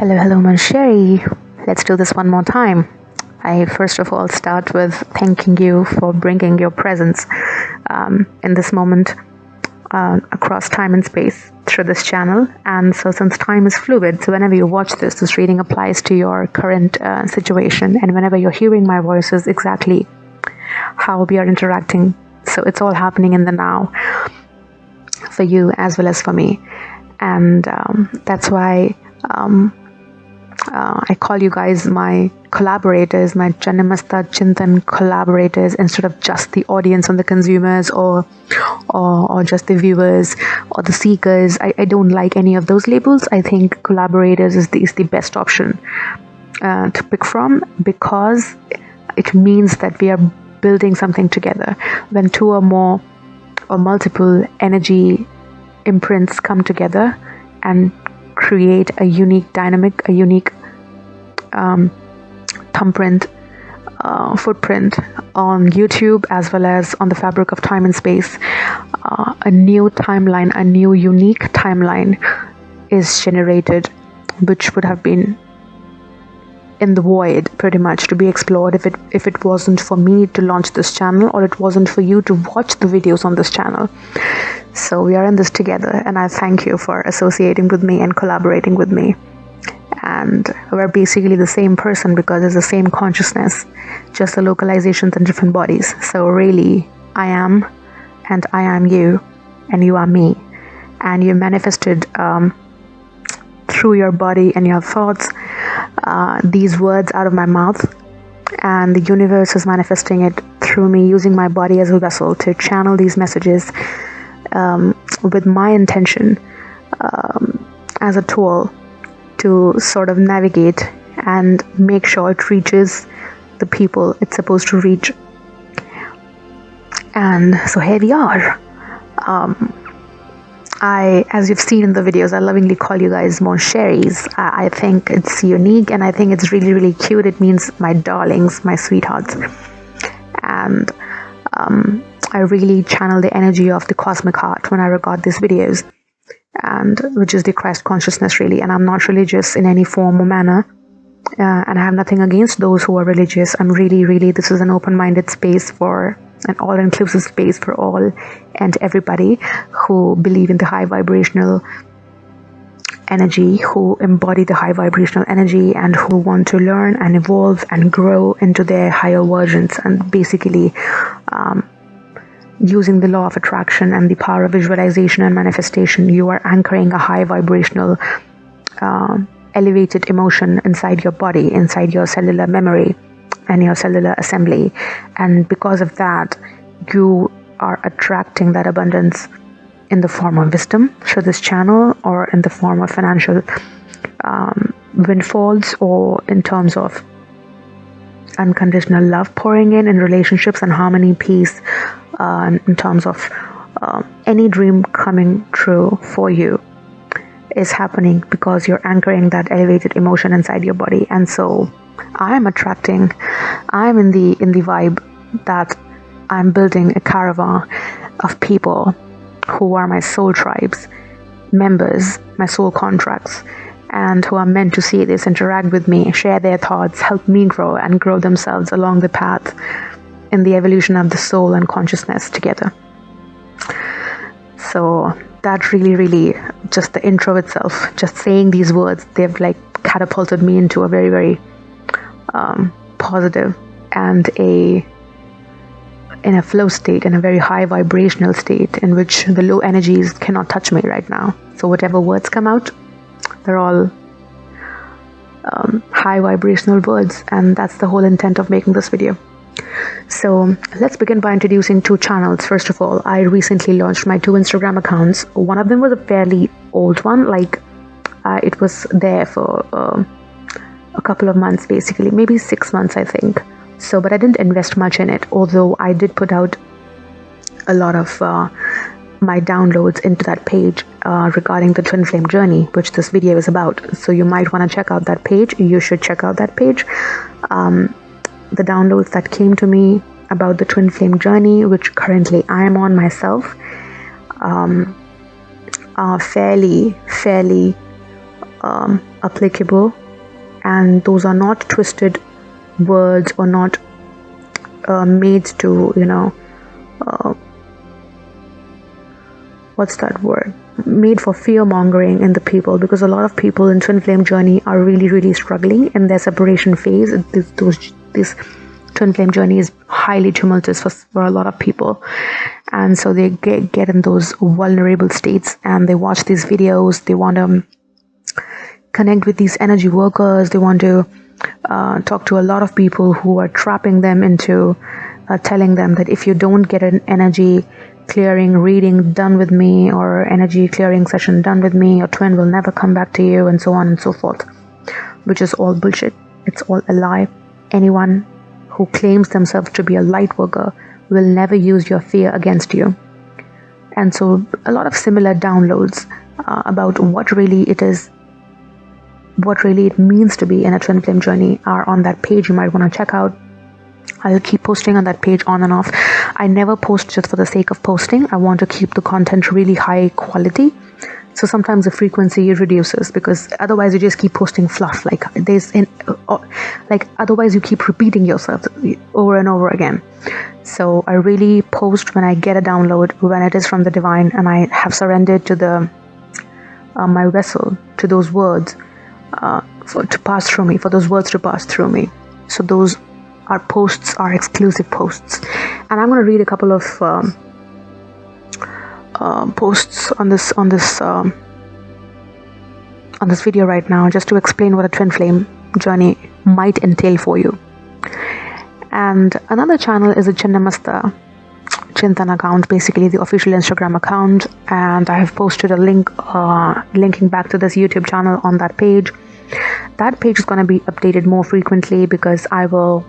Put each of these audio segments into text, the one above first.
Hello, Mansheri. Let's do this one more time. I first of all start with thanking you for bringing your presence in this moment across time and space through this channel. And so since time is fluid, so whenever you watch this reading applies to your current situation. And whenever you're hearing my voice is exactly how we are interacting. So it's all happening in the now for you as well as for me. And that's why I call you guys my collaborators, my Janamasta Chintan collaborators, instead of just the audience and the consumers or just the viewers or the seekers. I don't like any of those labels. I think collaborators is the best option to pick from, because it means that we are building something together. When two or more or multiple energy imprints come together and create a unique dynamic, a unique thumbprint, footprint on YouTube as well as on the fabric of time and space, a new timeline, a new unique timeline is generated, which would have been in the void pretty much to be explored if it wasn't for me to launch this channel, or it wasn't for you to watch the videos on this channel. So we are in this together, and I thank you for associating with me and collaborating with me. And we're basically the same person because it's the same consciousness, just the localizations in different bodies. So really, I am, and I am you, and you are me. And you manifested through your body and your thoughts these words out of my mouth, and the universe is manifesting it through me, using my body as a vessel to channel these messages with my intention as a tool to sort of navigate and make sure it reaches the people it's supposed to reach. And so here we are. As you've seen in the videos, I lovingly call you guys Monsheris. I think it's unique, and I think it's really, really cute. It means my darlings, my sweethearts. And I really channel the energy of the cosmic heart when I record these videos, and which is the Christ consciousness, really. And I'm not religious in any form or manner, and I have nothing against those who are religious. I'm really, this is an open-minded space, for an all-inclusive space for all and everybody who believe in the high vibrational energy, who embody the high vibrational energy, and who want to learn and evolve and grow into their higher versions. And basically using the law of attraction and the power of visualization and manifestation, you are anchoring a high vibrational elevated emotion inside your body, inside your cellular memory and your cellular assembly. And because of that, you are attracting that abundance in the form of wisdom through this channel, or in the form of financial windfalls, or in terms of unconditional love pouring in relationships and harmony, peace, in terms of any dream coming true for you is happening because you're anchoring that elevated emotion inside your body. And so I'm attracting, I'm in the vibe that I'm building a caravan of people who are my soul tribes, members, my soul contracts, and who are meant to see this, interact with me, share their thoughts, help me grow and grow themselves along the path in the evolution of the soul and consciousness together. So that really, just the intro itself, just saying these words, they've like catapulted me into a very, very positive and in a flow state, in a very high vibrational state in which the low energies cannot touch me right now. So whatever words come out, they're all high vibrational words, and that's the whole intent of making this video. So let's begin by introducing two channels. First of all, I recently launched my two Instagram accounts. One of them was a fairly old one, like it was there for a couple of months, basically, maybe 6 months, I think. So, but I didn't invest much in it, although I did put out a lot of my downloads into that page regarding the twin flame journey, which this video is about. So you might want to check out that page. You should check out that page. The downloads that came to me about the twin flame journey, which currently I am on myself, are fairly applicable, and those are not twisted words or not made to, what's that word? Made for fear mongering in the people, because a lot of people in twin flame journey are really, really struggling in their separation phase. This twin flame journey is highly tumultuous for a lot of people, and so they get in those vulnerable states, and they watch these videos. They want to connect with these energy workers. They want to talk to a lot of people who are trapping them into telling them that if you don't get an energy clearing reading done with me, or energy clearing session done with me, your twin will never come back to you, and so on and so forth, which is all bullshit. It's all a lie. Anyone who claims themselves to be a light worker will never use your fear against you. And so a lot of similar downloads about what really it is, what really it means to be in a twin flame journey are on that page. You might want to check out. I'll keep posting on that page on and off. I never post just for the sake of posting. I want to keep the content really high quality. So sometimes the frequency reduces, because otherwise you just keep posting fluff. Otherwise you keep repeating yourself over and over again. So I really post when I get a download, when it is from the divine, and I have surrendered to my vessel, to those words to pass through me, for those words to pass through me. So those are posts, are exclusive posts, and I'm going to read a couple of posts on this video right now, just to explain what a twin flame journey might entail for you. And another channel is a Chinnamasta Chintan account, basically the official Instagram account, and I have posted a link linking back to this YouTube channel on that page. That page is going to be updated more frequently, because I will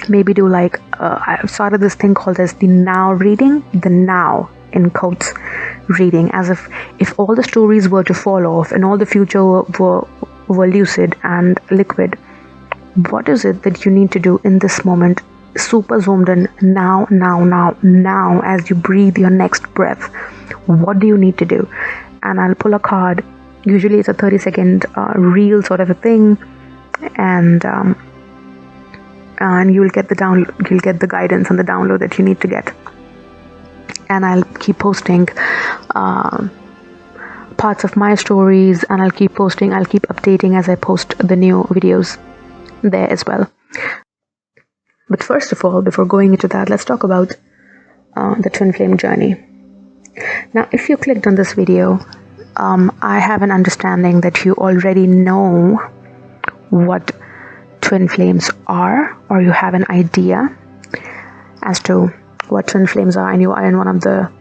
maybe do I've started this thing called as the now reading, the now in quotes reading, as if all the stories were to fall off and all the future were lucid and liquid, what is it that you need to do in this moment, super zoomed in, now, as you breathe your next breath? What do you need to do? And I'll pull a card. Usually it's a 30-second reel sort of a thing, and you'll get the guidance and the download that you need to get. And I'll keep posting parts of my stories, and I'll keep updating as I post the new videos there as well. But first of all, before going into that, let's talk about the twin flame journey. Now, if you clicked on this video, I have an understanding that you already know what twin flames are, or you have an idea as to what twin flames are, and you are in one of the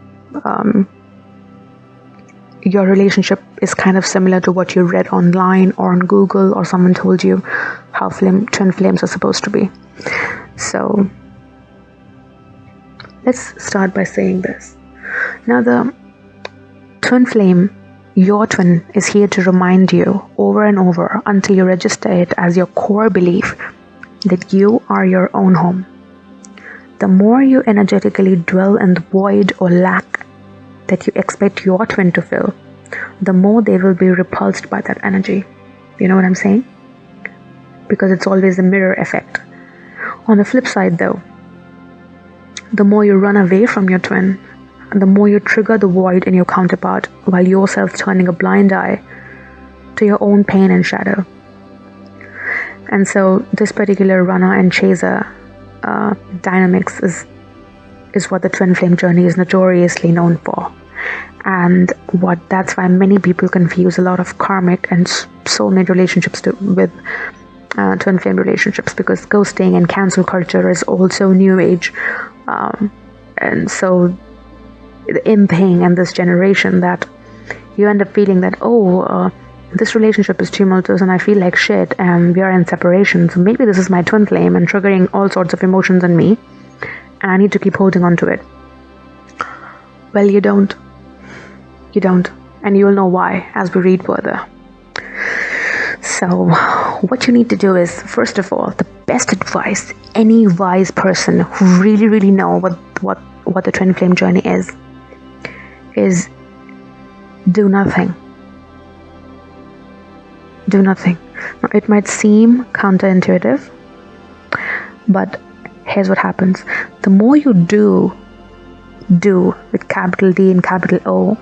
your relationship is kind of similar to what you read online or on Google, or someone told you how twin flames are supposed to be. So let's start by saying this. Now, the twin flame, your twin, is here to remind you over and over until you register it as your core belief that you are your own home. The more you energetically dwell in the void or lack that you expect your twin to fill, the more they will be repulsed by that energy. You know what I'm saying? Because it's always a mirror effect. On the flip side though, the more you run away from your twin, the more you trigger the void in your counterpart, while yourself turning a blind eye to your own pain and shadow. And so this particular runner and chaser dynamics is what the twin flame journey is notoriously known for. And that's why many people confuse a lot of karmic and soulmate relationships with twin flame relationships, because ghosting and cancel culture is also new age, and so the imping and this generation, that you end up feeling that this relationship is tumultuous and I feel like shit and we are in separation, so maybe this is my twin flame and triggering all sorts of emotions in me and I need to keep holding on to it. Well, you don't, and you'll know why as we read further. So what you need to do is, first of all, the best advice any wise person who really know what the twin flame journey is do nothing. Do nothing. Now, it might seem counterintuitive, but here's what happens. The more you do with capital D and capital O,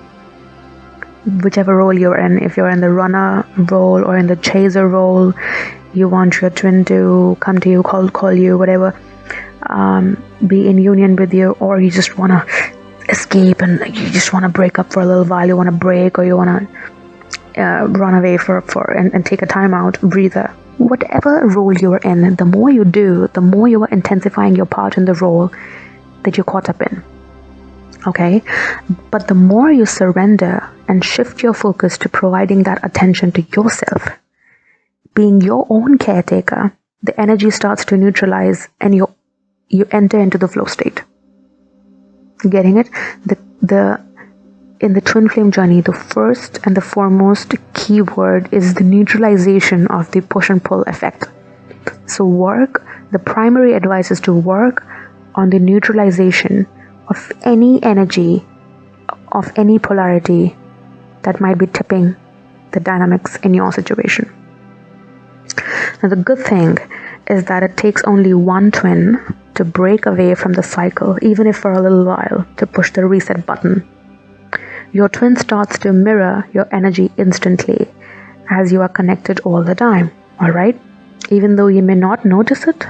whichever role you're in, if you're in the runner role or in the chaser role, you want your twin to come to you, call you, whatever, be in union with you, or you just want to escape and you just want to break up for a little while, you want to break, or you want to run away and take a time out, breather. Whatever role you're in, the more you do, the more you are intensifying your part in the role that you're caught up in. Okay? But the more you surrender and shift your focus to providing that attention to yourself, being your own caretaker, the energy starts to neutralize and you enter into the flow state. Getting it? In the twin flame journey, the first and the foremost key word is the neutralization of the push and pull effect. So the primary advice is to work on the neutralization of any energy, of any polarity that might be tipping the dynamics in your situation. Now, the good thing is that it takes only one twin to break away from the cycle, even if for a little while, to push the reset button. Your twin starts to mirror your energy instantly as you are connected all the time, alright? Even though you may not notice it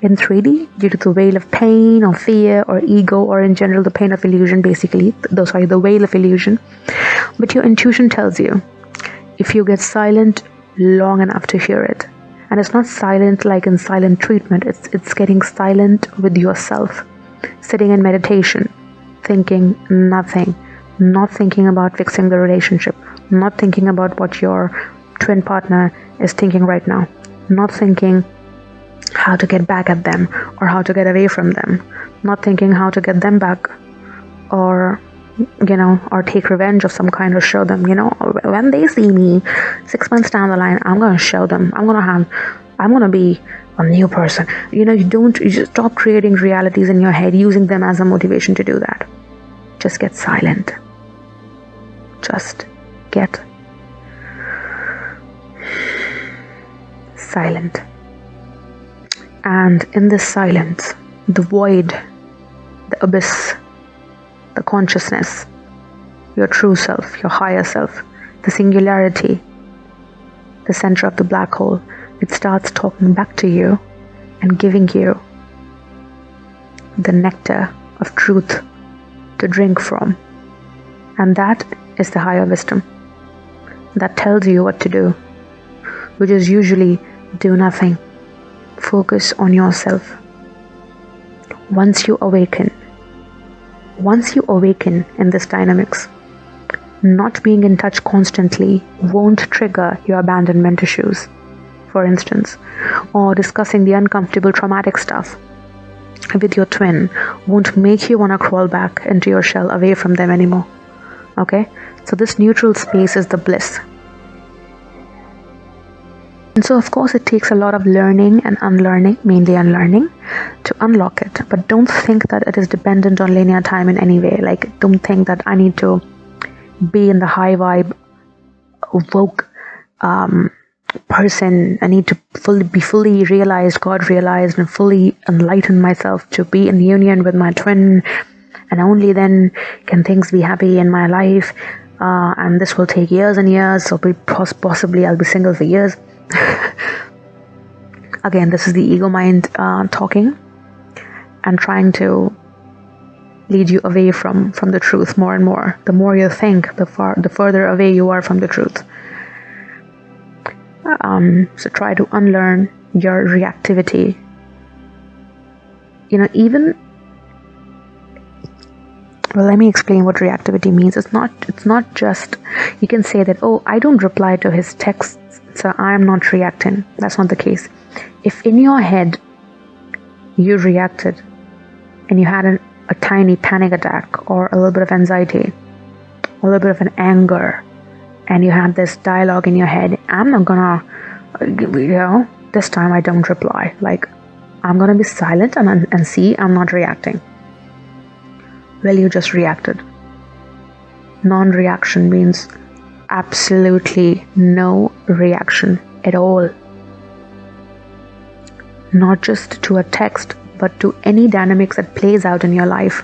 in 3D due to the veil of pain or fear or ego, or in general the pain of illusion, basically, the veil of illusion. But your intuition tells you, if you get silent long enough to hear it, and it's not silent like in silent treatment, it's getting silent with yourself, sitting in meditation, thinking nothing, not thinking about fixing the relationship, not thinking about what your twin partner is thinking right now, not thinking how to get back at them or how to get away from them, not thinking how to get them back or take revenge of some kind or show them, when they see me 6 months down the line, I'm going to show them, I'm going to be a new person. You just stop creating realities in your head, using them as a motivation to do that. Just get silent. Just get silent. And in this silence, the void, the abyss, the consciousness, your true self, your higher self, the singularity, the center of the black hole, it starts talking back to you and giving you the nectar of truth to drink from. And that is the higher wisdom that tells you what to do, which is usually do nothing. Focus on yourself. Once you awaken in this dynamics, not being in touch constantly won't trigger your abandonment issues, for instance, or discussing the uncomfortable traumatic stuff with your twin won't make you want to crawl back into your shell away from them anymore. Okay? So this neutral space is the bliss. And so, of course, it takes a lot of learning and unlearning, mainly unlearning, to unlock it. But don't think that it is dependent on linear time in any way. Like, don't think that I need to be in the high vibe, woke person. I need to be fully realized, God realized, and fully enlighten myself to be in union with my twin. And only then can things be happy in my life. And this will take years and years. So possibly I'll be single for years. Again, this is the ego mind talking and trying to lead you away from the truth more and more. The more you think, the further away you are from the truth. So try to unlearn your reactivity. Let me explain what reactivity means. It's not just, you can say that, oh, I don't reply to his texts, so I'm not reacting. That's not the case. If in your head you reacted and you had a tiny panic attack or a little bit of anxiety, a little bit of an anger, and you had this dialogue in your head, I'm not gonna, this time I don't reply. Like, I'm gonna be silent and see I'm not reacting. Well, you just reacted. Non-reaction means absolutely no reaction at all. Not just to a text, but to any dynamics that plays out in your life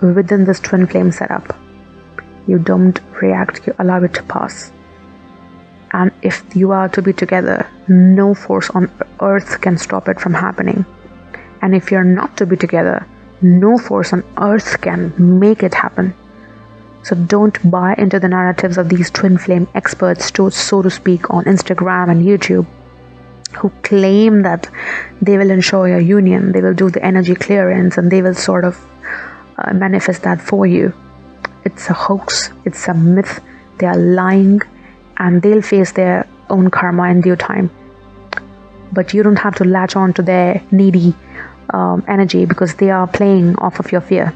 within this twin flame setup. You don't react, you allow it to pass. And if you are to be together, no force on earth can stop it from happening. And if you're not to be together, no force on earth can make it happen. So don't buy into the narratives of these twin flame experts, so to speak, on Instagram and YouTube, who claim that they will ensure your union, they will do the energy clearance, and they will sort of manifest that for you. It's a hoax, it's a myth, they are lying, and they'll face their own karma in due time. But you don't have to latch on to their needy energy, because they are playing off of your fear.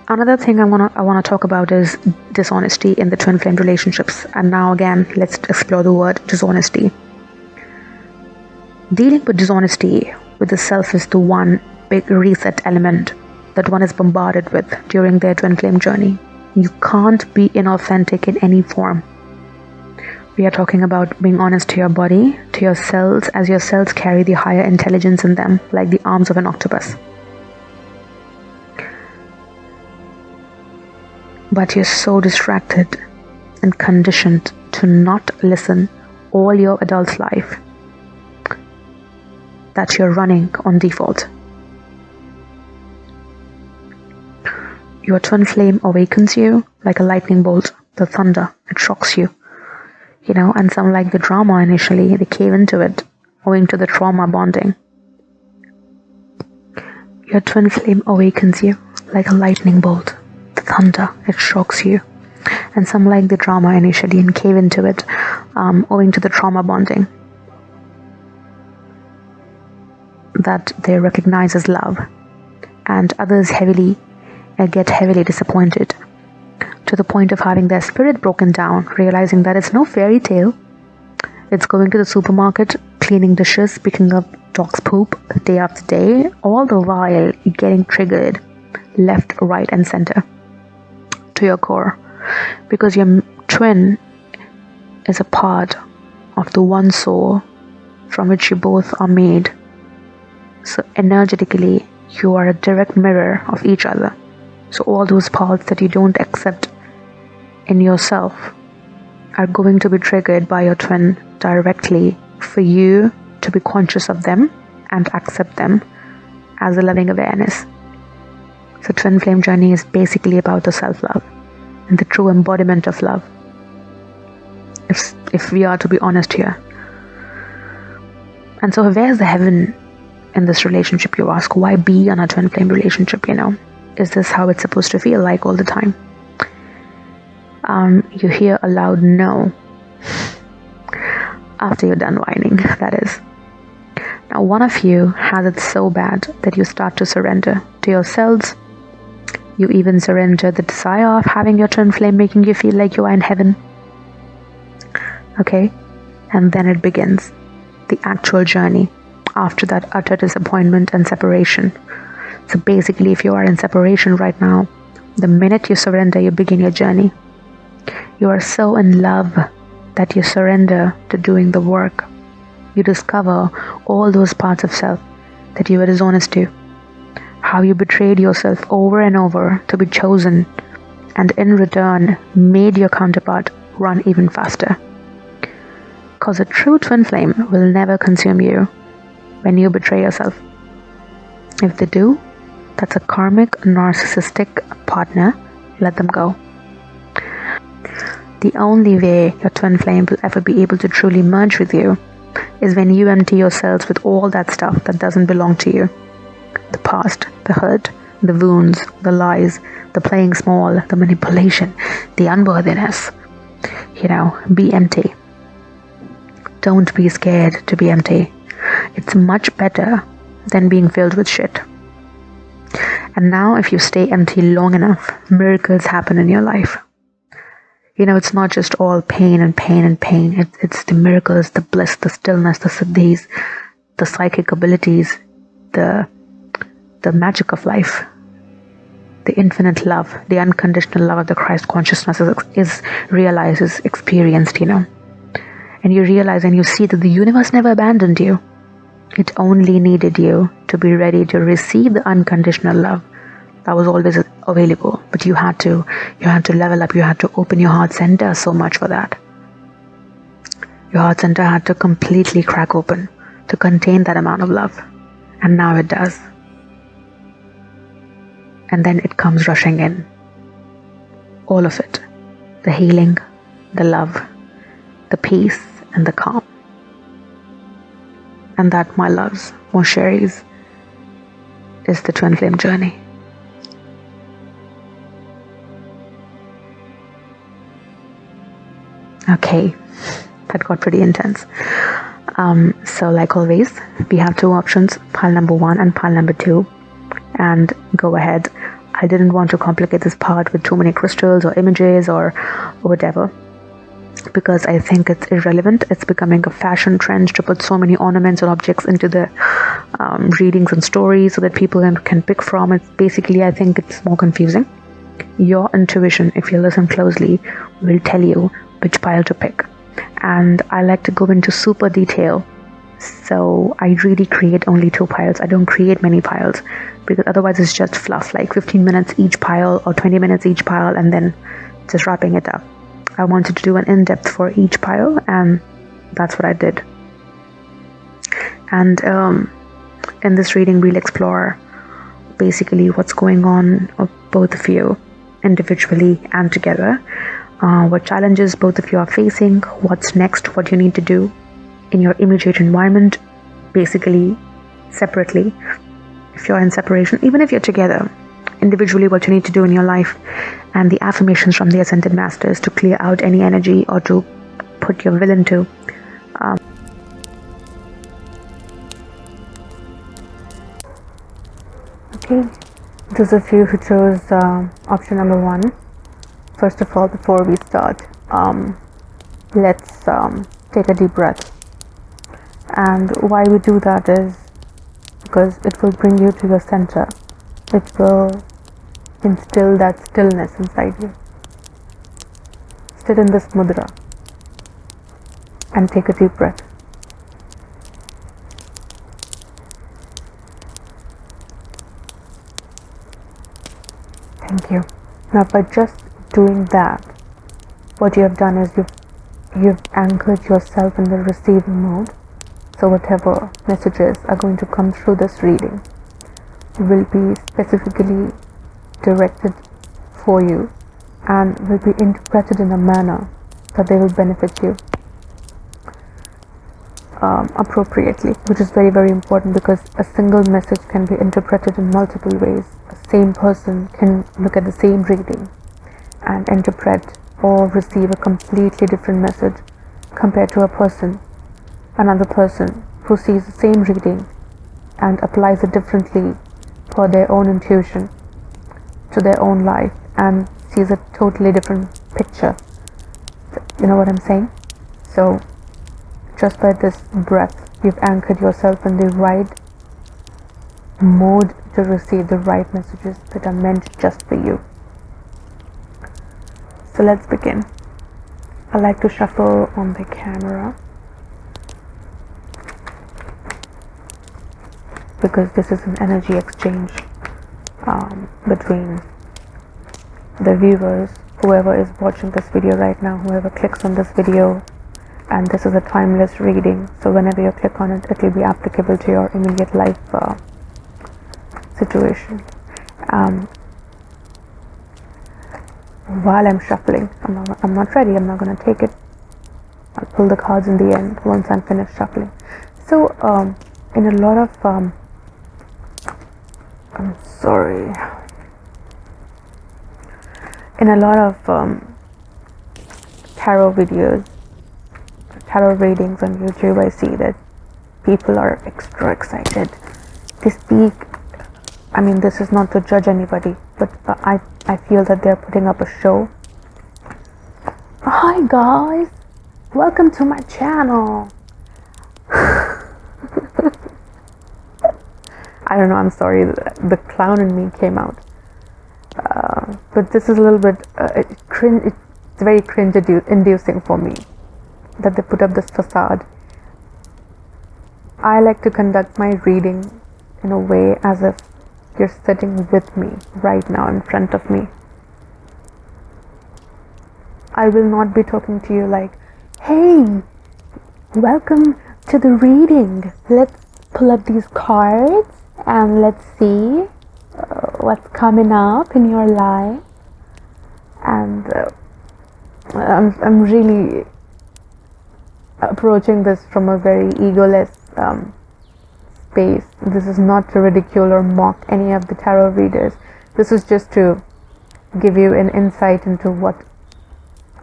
Another thing I wanna talk about is dishonesty in the twin flame relationships. And now again, let's explore the word dishonesty. Dealing with dishonesty with the self is the one big reset element that one is bombarded with during their twin flame journey. You can't be inauthentic in any form. We are talking about being honest to your body, to your cells, as your cells carry the higher intelligence in them, like the arms of an octopus. But you're so distracted and conditioned to not listen all your adult life that you're running on default. Your twin flame awakens you like a lightning bolt, the thunder, it shocks you. And some like the drama initially, they cave into it, owing to the trauma bonding. Your twin flame awakens you like a lightning bolt, the thunder, it shocks you. And some like the drama initially and cave into it, owing to the trauma bonding that they recognize as love. And others get heavily disappointed, to the point of having their spirit broken down, realizing that it's no fairy tale. It's going to the supermarket, cleaning dishes, picking up dog's poop day after day, all the while getting triggered left, right, and center to your core, because your twin is a part of the one soul from which you both are made. So energetically, you are a direct mirror of each other. So all those parts that you don't accept in yourself are going to be triggered by your twin directly, for you to be conscious of them and accept them as a loving awareness. So twin flame journey is basically about the self-love and the true embodiment of love, if we are to be honest here. And so where's the heaven in this relationship, you ask? Why be on a twin flame relationship? Is this how it's supposed to feel like all the time? You hear a loud no after you're done whining, that is. Now one of you has it so bad that you start to surrender to yourselves. You even surrender the desire of having your twin flame making you feel like you are in heaven. Okay? And then it begins, the actual journey after that utter disappointment and separation. So basically, if you are in separation right now, the minute you surrender, you begin your journey. You are so in love that you surrender to doing the work. You discover all those parts of self that you were dishonest to. How you betrayed yourself over and over to be chosen, and in return made your counterpart run even faster. Because a true twin flame will never consume you when you betray yourself. If they do, that's a karmic, narcissistic partner. Let them go. The only way your twin flame will ever be able to truly merge with you is when you empty yourselves with all that stuff that doesn't belong to you. The past, the hurt, the wounds, the lies, the playing small, the manipulation, the unworthiness. Be empty. Don't be scared to be empty. It's much better than being filled with shit. And now if you stay empty long enough, miracles happen in your life. It's not just all pain and pain and pain. It's the miracles, the bliss, the stillness, the siddhis, the psychic abilities, the magic of life. the infinite love, the unconditional love of the Christ consciousness is realized, is experienced, and you realize and you see that the universe never abandoned you. It only needed you to be ready to receive the unconditional love that was always available. But you had to level up. You had to open your heart center so much for that. Your heart center had to completely crack open to contain that amount of love. And now it does. And then it comes rushing in. All of it. The healing, the love, the peace, and the calm. And that, my loves, my cheries, is the twin flame journey. Okay, that got pretty intense. So like always, we have two options, pile number 1 and pile number 2. And go ahead. I didn't want to complicate this part with too many crystals or images or whatever, because I think it's irrelevant. It's becoming a fashion trend to put so many ornaments and objects into the readings and stories so that people can pick from. It's basically, I think it's more confusing. Your intuition, if you listen closely, will tell you which pile to pick. And I like to go into super detail. So I really create only 2 piles. I don't create many piles because otherwise it's just fluff, like 15 minutes each pile or 20 minutes each pile and then just wrapping it up. I wanted to do an in-depth for each pile, and that's what I did. And in this reading, we'll explore basically what's going on of both of you individually and together, what challenges both of you are facing, what's next, what you need to do in your immediate environment, basically separately. If you're in separation, even if you're together, individually what you need to do in your life, and the affirmations from the Ascended Masters to clear out any energy or to put your will into. Okay, those of you who chose option number 1, first of all, before we start, let's take a deep breath. And why we do that is because it will bring you to your center. It will instill that stillness inside you. Sit in this mudra and take a deep breath. Thank you. Now by just doing that, what you have done is you've anchored yourself in the receiving mode. So whatever messages are going to come through this reading will be specifically directed for you and will be interpreted in a manner that they will benefit you appropriately, which is very, very important, because a single message can be interpreted in multiple ways. A same person can look at the same reading and interpret or receive a completely different message compared to another person who sees the same reading and applies it differently for their own intuition to their own life and sees a totally different picture. You know what I'm saying? So just by this breath, you've anchored yourself in the right mode to receive the right messages that are meant just for you. So let's begin. I like to shuffle on the camera because this is an energy exchange between the viewers, whoever is watching this video right now, whoever clicks on this video, and this is a timeless reading, so whenever you click on it, it will be applicable to your immediate life situation. While I'm shuffling, I'm not ready, I'm not going to take it. I'll pull the cards in the end once I'm finished shuffling. So in a lot of in a lot of tarot videos, tarot readings on YouTube, I see that people are extra excited. They speak, I mean, this is not to judge anybody, but I feel that they're putting up a show. Hi guys, welcome to my channel. I don't know, I'm sorry, the clown in me came out. but this is a little bit it's very cringe inducing for me that they put up this facade. I like to conduct my reading in a way as if you're sitting with me right now in front of me. I will not be talking to you like, hey, welcome to the reading. Let's pull up these cards and let's see what's coming up in your life. And I'm really approaching this from a very egoless space. This is not to ridicule or mock any of the tarot readers. This is just to give you an insight into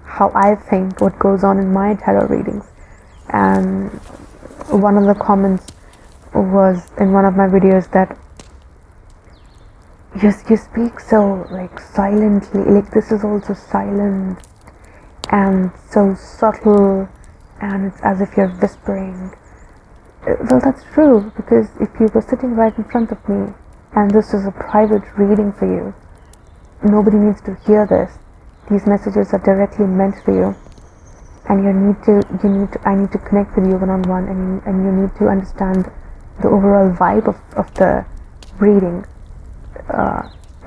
how I think what goes on in my tarot readings. And one of the comments was in one of my videos that you speak so like silently, like this is also silent and so subtle, and it's as if you're whispering. Well, that's true, because if you were sitting right in front of me and this is a private reading for you, nobody needs to hear this. These messages are directly meant for you, and I need to connect with you one-on-one, and you need to understand the overall vibe of the reading.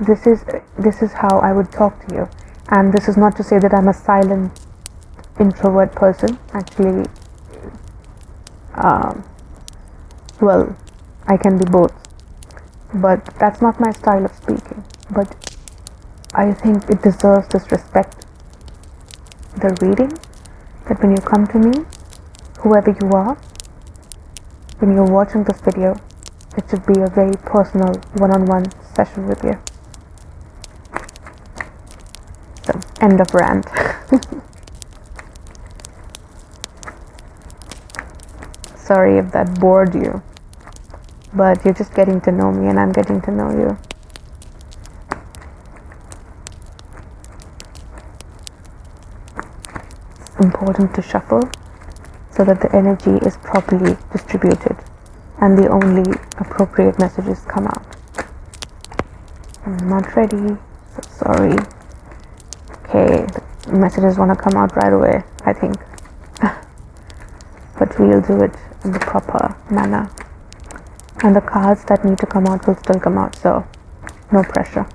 This is how I would talk to you, and this is not to say that I'm a silent introvert person. Actually, well, I can be both, but that's not my style of speaking. But I think it deserves this respect, the reading, that when you come to me, whoever you are, when you're watching this video, it should be a very personal one-on-one session with you. So, end of rant. Sorry if that bored you, but you're just getting to know me and I'm getting to know you. It's important to shuffle so that the energy is properly distributed and the only appropriate messages come out. I'm not ready, so sorry. Okay, the messages want to come out right away, I think. But we'll do it in the proper manner. And the cards that need to come out will still come out, so no pressure.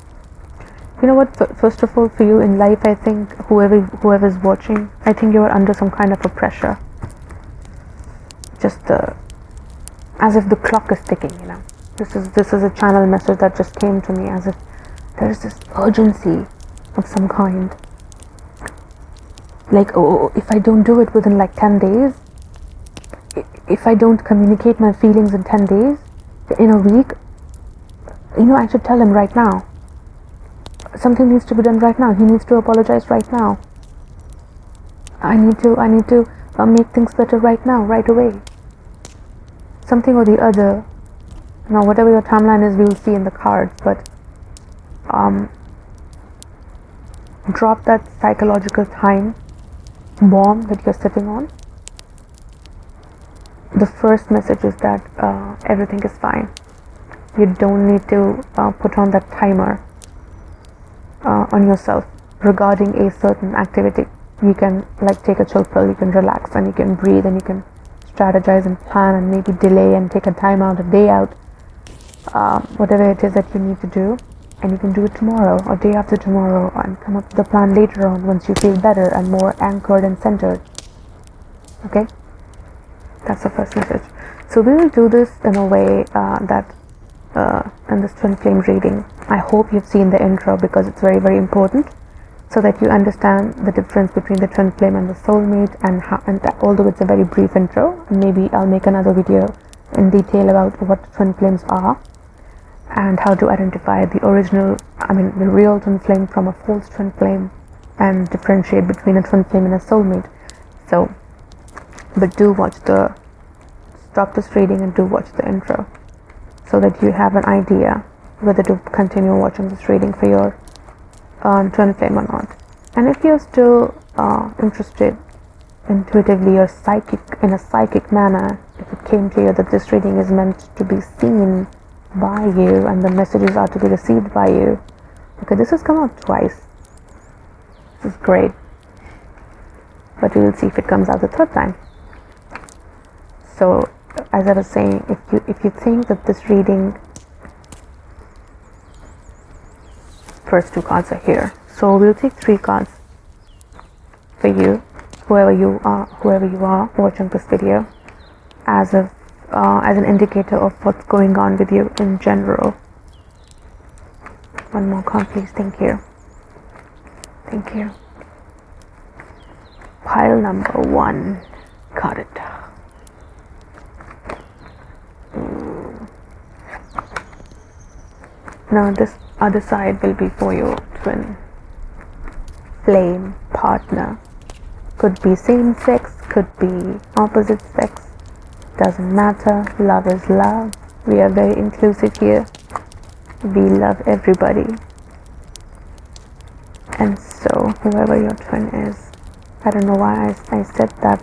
You know what, first of all, for you in life, I think whoever's watching, I think you're under some kind of a pressure. Just as if the clock is ticking, you know. This is a channel message that just came to me, as if there's this urgency of some kind. Like, oh, if I don't do it within like 10 days, if I don't communicate my feelings in 10 days, in a week, you know, I should tell him right now. Something needs to be done right now. He needs to apologize right now. I need to make things better right now, right away. Something or the other. Now, whatever your timeline is, we will see in the cards, but drop that psychological time bomb that you're sitting on. The first message is that everything is fine. You don't need to put on that timer on yourself regarding a certain activity. You can like take a chill pill, you can relax and you can breathe and you can strategize and plan and maybe delay and take a time out, a day out, whatever it is that you need to do, and you can do it tomorrow or day after tomorrow and come up with a plan later on once you feel better and more anchored and centered. Okay? That's the first message. So we will do this in a way that in this twin flame reading, I hope you've seen the intro, because it's very, very important, so that you understand the difference between the twin flame and the soulmate, and although it's a very brief intro, maybe I'll make another video in detail about what twin flames are and how to identify the real twin flame from a false twin flame, and differentiate between a twin flame and a soulmate. So, but do stop this reading and do watch the intro, so that you have an idea whether to continue watching this reading for your twin flame or not. And if you're still interested intuitively or in a psychic manner, if it came to you that this reading is meant to be seen by you and the messages are to be received by you, Okay, this has come out twice. This is great. But we will see if it comes out the third time. So, as I was saying, if you think that this reading, first two cards are here. So we'll take 3 cards for you, whoever you are watching this video, as an indicator of what's going on with you in general. One more card, please. Thank you. Thank you. Pile number 1. Got it. Now this other side will be for your twin flame partner. Could be same sex, could be opposite sex. Doesn't matter. Love is love. We are very inclusive here. We love everybody. And so, whoever your twin is, I don't know why I said that.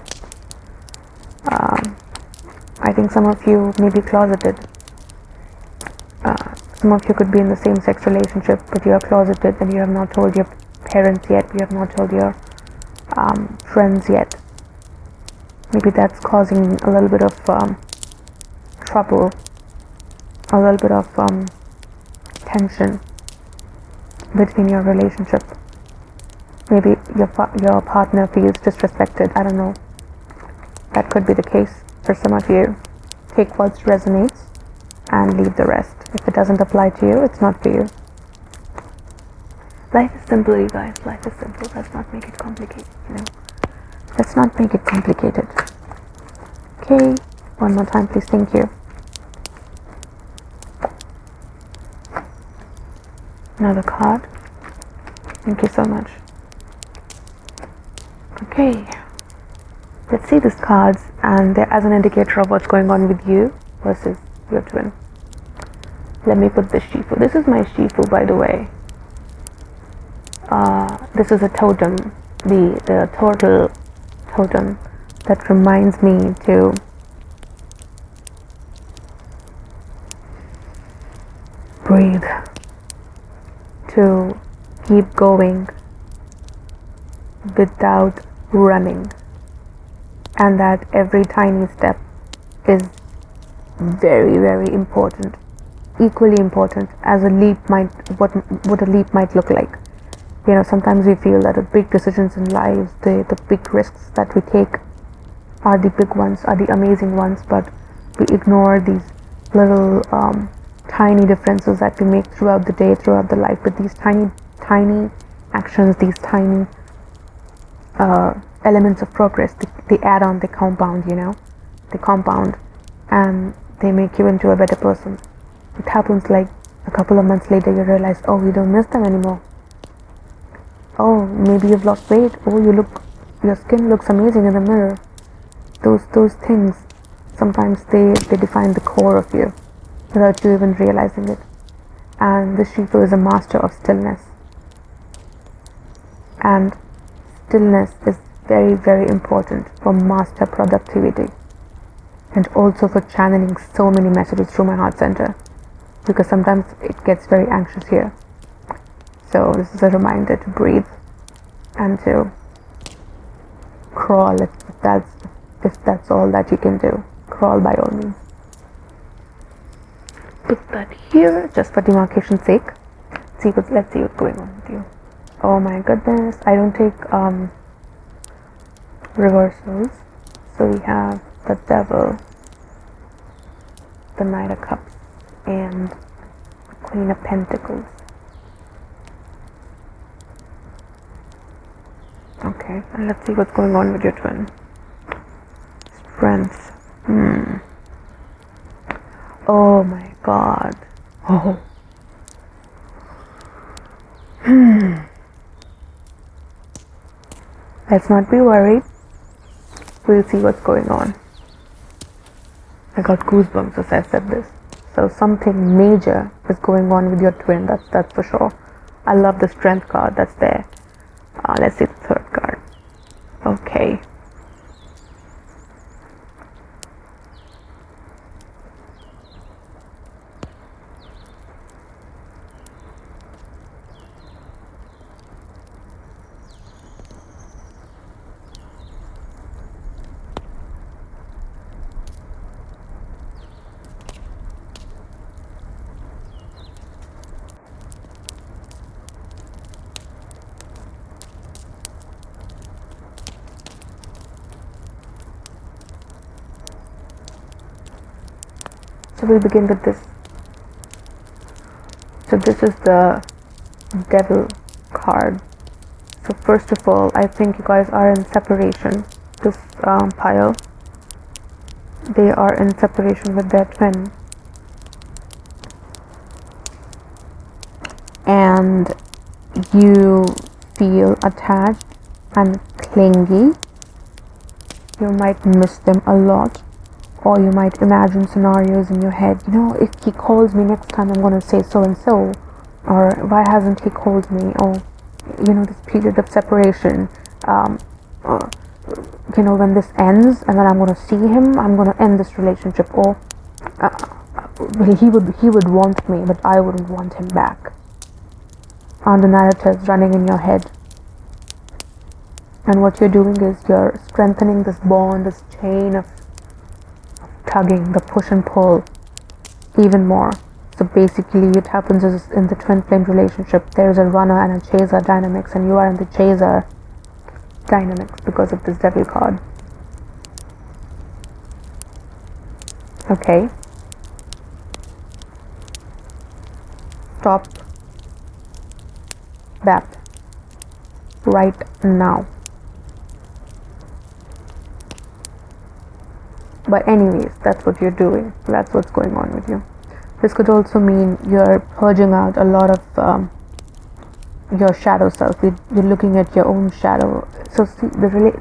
I think some of you may be closeted. Some of you could be in the same sex relationship, but you are closeted and you have not told your parents yet. You have not told your friends yet. Maybe that's causing a little bit of trouble, a little bit of tension between your relationship. Maybe your partner feels disrespected. I don't know. That could be the case for some of you. Take what resonates and leave the rest. If it doesn't apply to you, it's not for you. Life is simple, you guys. Life is simple. Let's not make it complicated, Let's not make it complicated. Okay, one more time, please. Thank you. Another card. Thank you so much. Okay, let's see these cards and they're as an indicator of what's going on with you versus your twin. Let me put this Shifu. This is my Shifu, by the way. This is a totem, the turtle totem that reminds me to breathe, to keep going without running, and that every tiny step is very, very important, equally important as a leap might, what a leap might look like. Sometimes we feel that the big decisions in life, the big risks that we take are the big ones, are the amazing ones, but we ignore these little tiny differences that we make throughout the day, throughout the life. But these tiny actions, these tiny elements of progress, they add on, they compound, they compound, and they make you into a better person. It happens like a couple of months later, you realize, oh, you don't miss them anymore. Oh, maybe you've lost weight. Oh, your skin looks amazing in the mirror. Those things, sometimes they define the core of you without you even realizing it. And the Shifu is a master of stillness. And stillness is very, very important for master productivity and also for channeling so many messages through my heart center, because sometimes it gets very anxious here. So this is a reminder to breathe and to crawl if that's all that you can do. Crawl by all means. Put that here just for demarcation's sake. Let's see what's going on with you. Oh my goodness, I don't take reversals. So we have the Devil, the Knight of Cups, and Queen of Pentacles. Okay, and let's see what's going on with your twin. Strength. Oh my god. Oh. Let's not be worried. We'll see what's going on. I got goosebumps as I said this. So something major is going on with your twin, that's for sure. I love the Strength card that's there. Let's see the third card. Okay. So we'll begin with this. So this is the Devil card. So first of all, I think you guys are in separation. This pile, they are in separation with their twin, and you feel attached and clingy. You might miss them a lot, or you might imagine scenarios in your head. If he calls me next time, I'm going to say so and so, or why hasn't he called me, or this period of separation, when this ends and then I'm going to see him, I'm going to end this relationship, or he would want me, but I wouldn't want him back. And the narratives running in your head. And what you're doing is you're strengthening this bond, this chain of tugging, the push and pull, even more. So basically what happens is, in the twin flame relationship, there's a runner and a chaser dynamics, and you are in the chaser dynamics because of this Devil card. Okay. Stop that right now. But anyways, that's what you're doing. That's what's going on with you. This could also mean you're purging out a lot of your shadow self. You're looking at your own shadow. So see okay,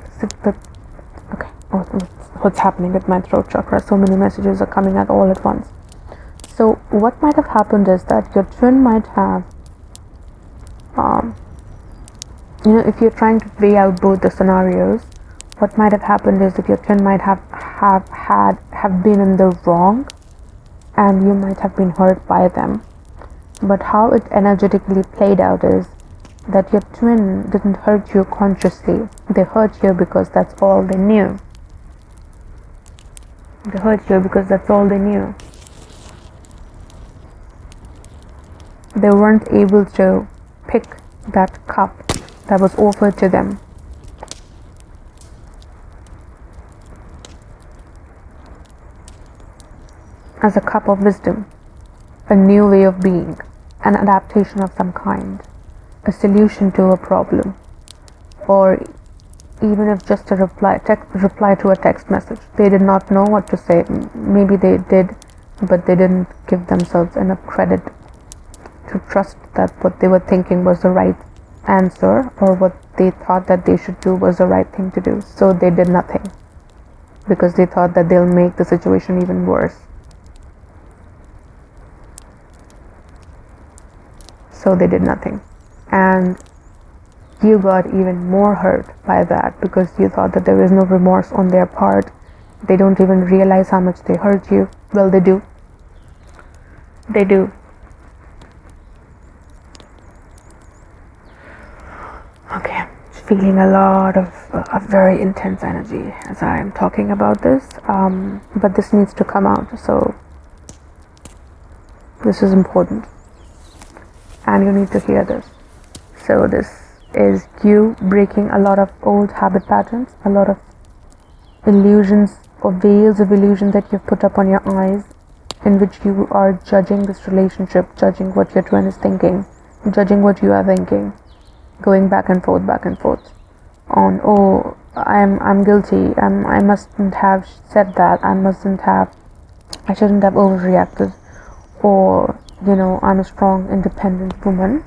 what's happening with my throat chakra? So many messages are coming out all at once. So what might have happened is that your twin might have if you're trying to weigh out both the scenarios, what might have happened is that your twin might have been in the wrong, and you might have been hurt by them. But how it energetically played out is that your twin didn't hurt you consciously. They hurt you because that's all they knew. They hurt you because that's all they knew. They weren't able to pick that cup that was offered to them. As a cup of wisdom, a new way of being, an adaptation of some kind, a solution to a problem, or even if just a reply to a text message. They did not know what to say. Maybe they did, but they didn't give themselves enough credit to trust that what they were thinking was the right answer, or what they thought that they should do was the right thing to do. So they did nothing because they thought that they'll make the situation even worse. So they did nothing, and you got even more hurt by that because you thought that there was no remorse on their part. They don't even realize how much they hurt you. Well, they do. They do. Okay, feeling a lot of very intense energy as I'm talking about this, but this needs to come out, so this is important, and you need to hear this. So this is you breaking a lot of old habit patterns, a lot of illusions or veils of illusion that you've put up on your eyes, in which you are judging this relationship, judging what your twin is thinking, judging what you are thinking, going back and forth on, oh, I'm guilty, I mustn't have said that, I shouldn't have overreacted, or I'm a strong independent woman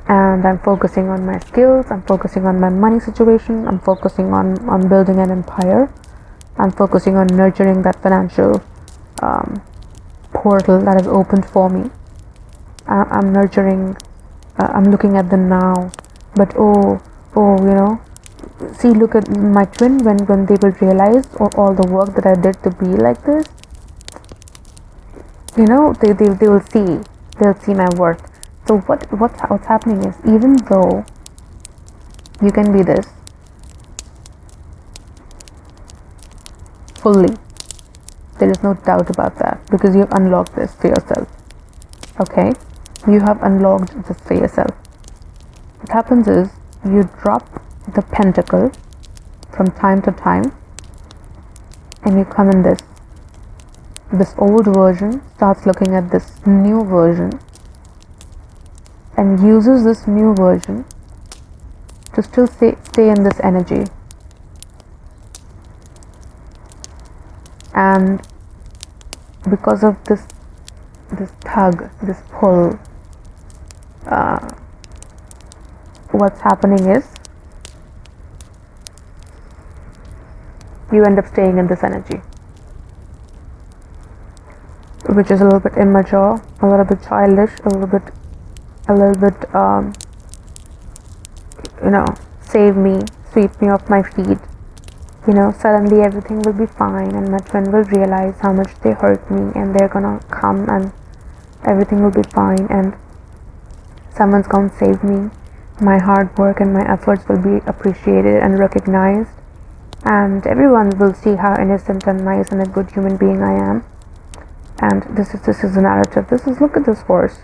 and I'm focusing on my skills, I'm focusing on my money situation, I'm focusing on building an empire, I'm focusing on nurturing that financial portal that is opened for me. I'm nurturing, I'm looking at the now, but see, look at my twin, when they will realize all the work that I did to be like this, they will see, they'll see my worth. So what's happening is, even though you can be this fully, there is no doubt about that, because you've unlocked this for yourself. Okay, you have unlocked this for yourself. What happens is, you drop the pentacle from time to time, and you come in this, this old version starts looking at this new version and uses this new version to still stay in this energy. And because of this tug, this pull, what's happening is you end up staying in this energy, which is a little bit immature, a little bit childish, a little bit save me, sweep me off my feet. Suddenly everything will be fine, and my twin will realize how much they hurt me, and they're gonna come and everything will be fine, and someone's gonna save me. My hard work and my efforts will be appreciated and recognized, and everyone will see how innocent and nice and a good human being I am. And this is the narrative. Look at this horse.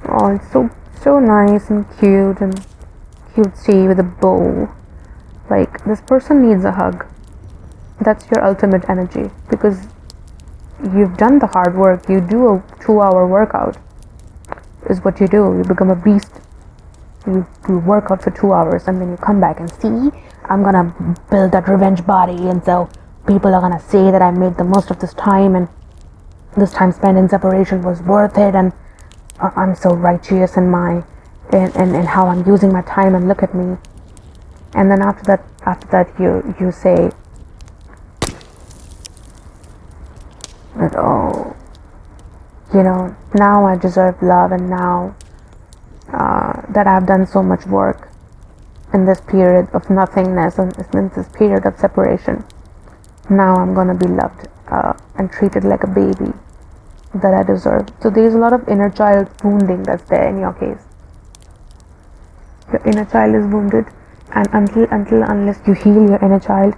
Oh, it's so nice and cutesy with a bow. Like, this person needs a hug. That's your ultimate energy, because you've done the hard work. You do a 2-hour workout is what you do. You become a beast. You work out for 2 hours, and then you come back and see, I'm gonna build that revenge body, and so people are gonna say that I made the most of this time, and this time spent in separation was worth it, and I'm so righteous in how I'm using my time, and look at me. And then after that you say that, oh, now I deserve love, and now that I've done so much work in this period of nothingness and in this period of separation, now I'm gonna be loved and treated like a baby that I deserve. So there's a lot of inner child wounding that's there in your case. Your inner child is wounded, and unless you heal your inner child,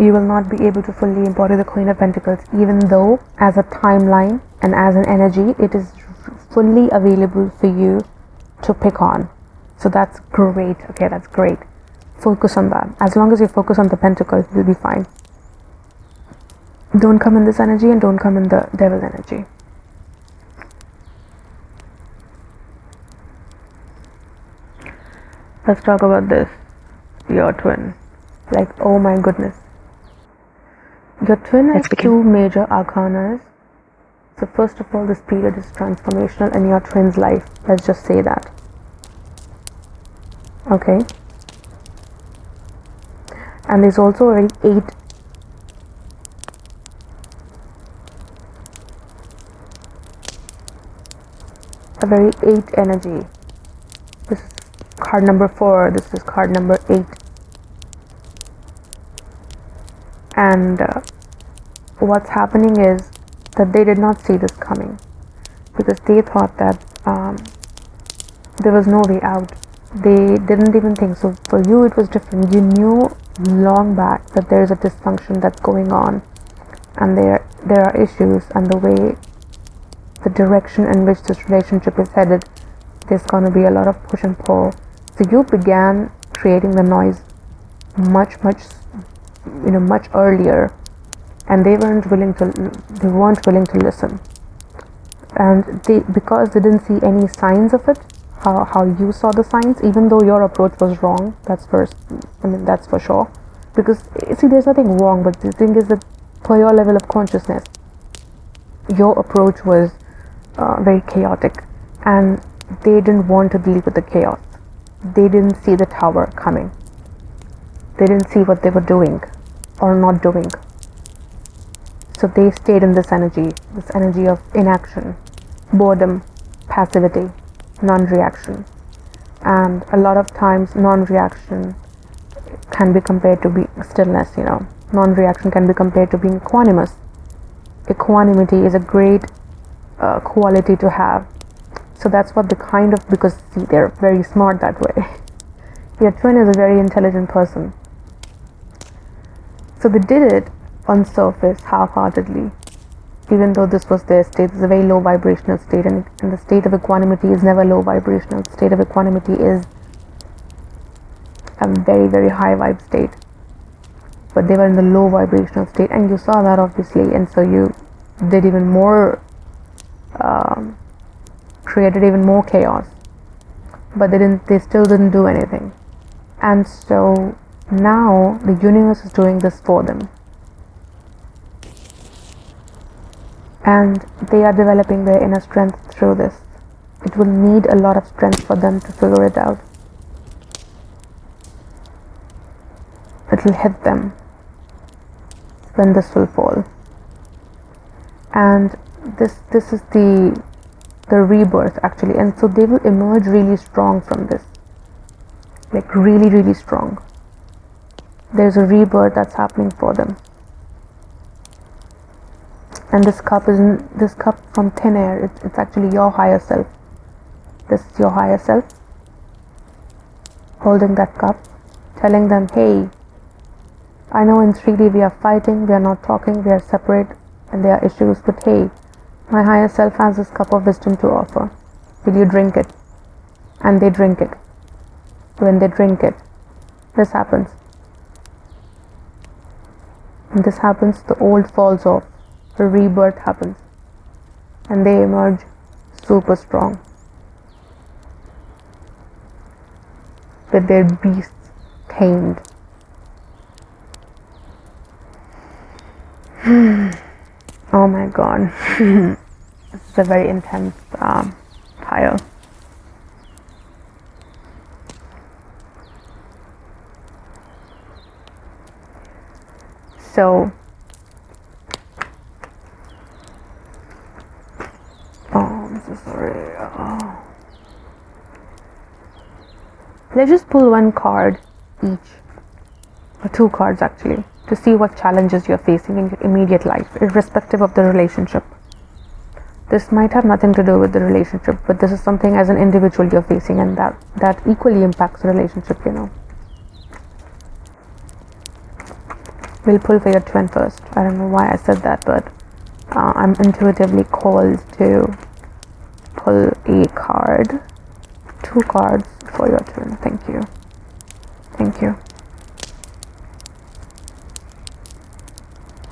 you will not be able to fully embody the Queen of Pentacles, even though as a timeline and as an energy it is fully available for you to pick on. So that's great. Okay, that's great. Focus on that. As long as you focus on the Pentacles, you'll be fine. Don't come in this energy, and don't come in the Devil energy. Let's talk about this. Your twin. Like, oh my goodness. Your twin has 2 major arcanas. So first of all, this period is transformational in your twin's life. Let's just say that. Okay. And there's also already 8. A very 8 energy. This is card number 4. This is card number 8. And what's happening is that they did not see this coming, because they thought that there was no way out. They didn't even think. So for you it was different. You knew long back that there is a dysfunction that's going on, and there are issues, and the direction in which this relationship is headed, there's going to be a lot of push and pull. So you began creating the noise much earlier, and they weren't willing to listen. And because they didn't see any signs of it, how you saw the signs, even though your approach was wrong, that's for sure. Because see, there's nothing wrong, but the thing is that for your level of consciousness, your approach was very chaotic, and they didn't want to deal with the chaos. They didn't see the tower coming. They didn't see what they were doing or not doing. So they stayed in this energy of inaction, boredom, passivity, non-reaction. And a lot of times non-reaction can be compared to being stillness. Non-reaction can be compared to being equanimous. Equanimity is a great quality to have. So that's what because see, they're very smart that way. Your twin is a very intelligent person. So they did it on surface half-heartedly, even though this was their state. It's a very low vibrational state, and the state of equanimity is never low vibrational. The state of equanimity is a very, very high vibe state. but they were in the low vibrational state, and you saw that obviously, and so you did even more, created even more chaos, but they still didn't do anything. And so now the universe is doing this for them, and they are developing their inner strength through this. It will need a lot of strength for them to figure it out. It will hit them when this will fall, and this is the rebirth actually, and so they will emerge really strong from this, like really, really strong. There's a rebirth that's happening for them, and this cup from thin air. It's actually your higher self. This is your higher self holding that cup, telling them, hey, I know in 3D we are fighting, we are not talking, we are separate, and there are issues, but hey, my higher self has this cup of wisdom to offer. Will you drink it? And they drink it. When they drink it, this happens. When this happens, the old falls off, a rebirth happens, and they emerge super strong with their beasts tamed. Oh my god. This is a very intense fire. So I'm so sorry. Let's just pull one card each, or two cards actually, to see what challenges you're facing in your immediate life, irrespective of the relationship. This might have nothing to do with the relationship, but this is something as an individual you're facing, and that equally impacts the relationship, you know. We'll pull for your twin first. I don't know why I said that, but I'm intuitively called to pull a card, two cards for your twin. Thank you. Thank you.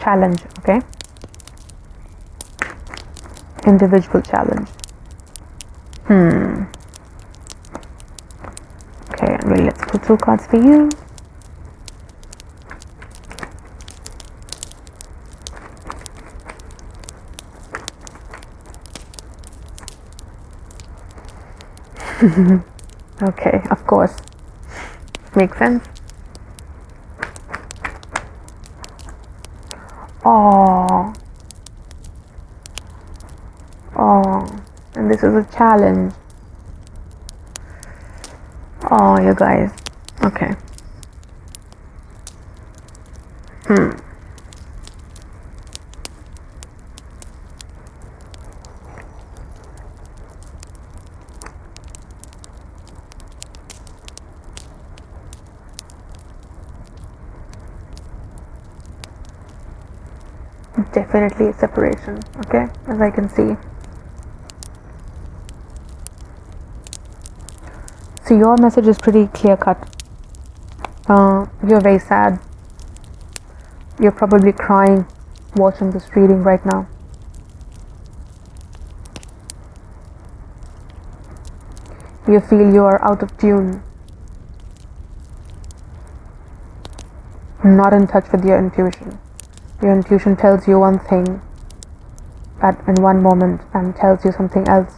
Challenge, okay? Individual challenge. Okay, well, let's pull two cards for you. Okay, of course. Makes sense. Oh, and this is a challenge. Oh, you guys. Okay. Definitely separation, okay, as I can see. So your message is pretty clear cut. You're very sad. You're probably crying watching this reading right now. You feel you are out of tune, not in touch with your intuition. Your intuition tells you one thing in one moment and tells you something else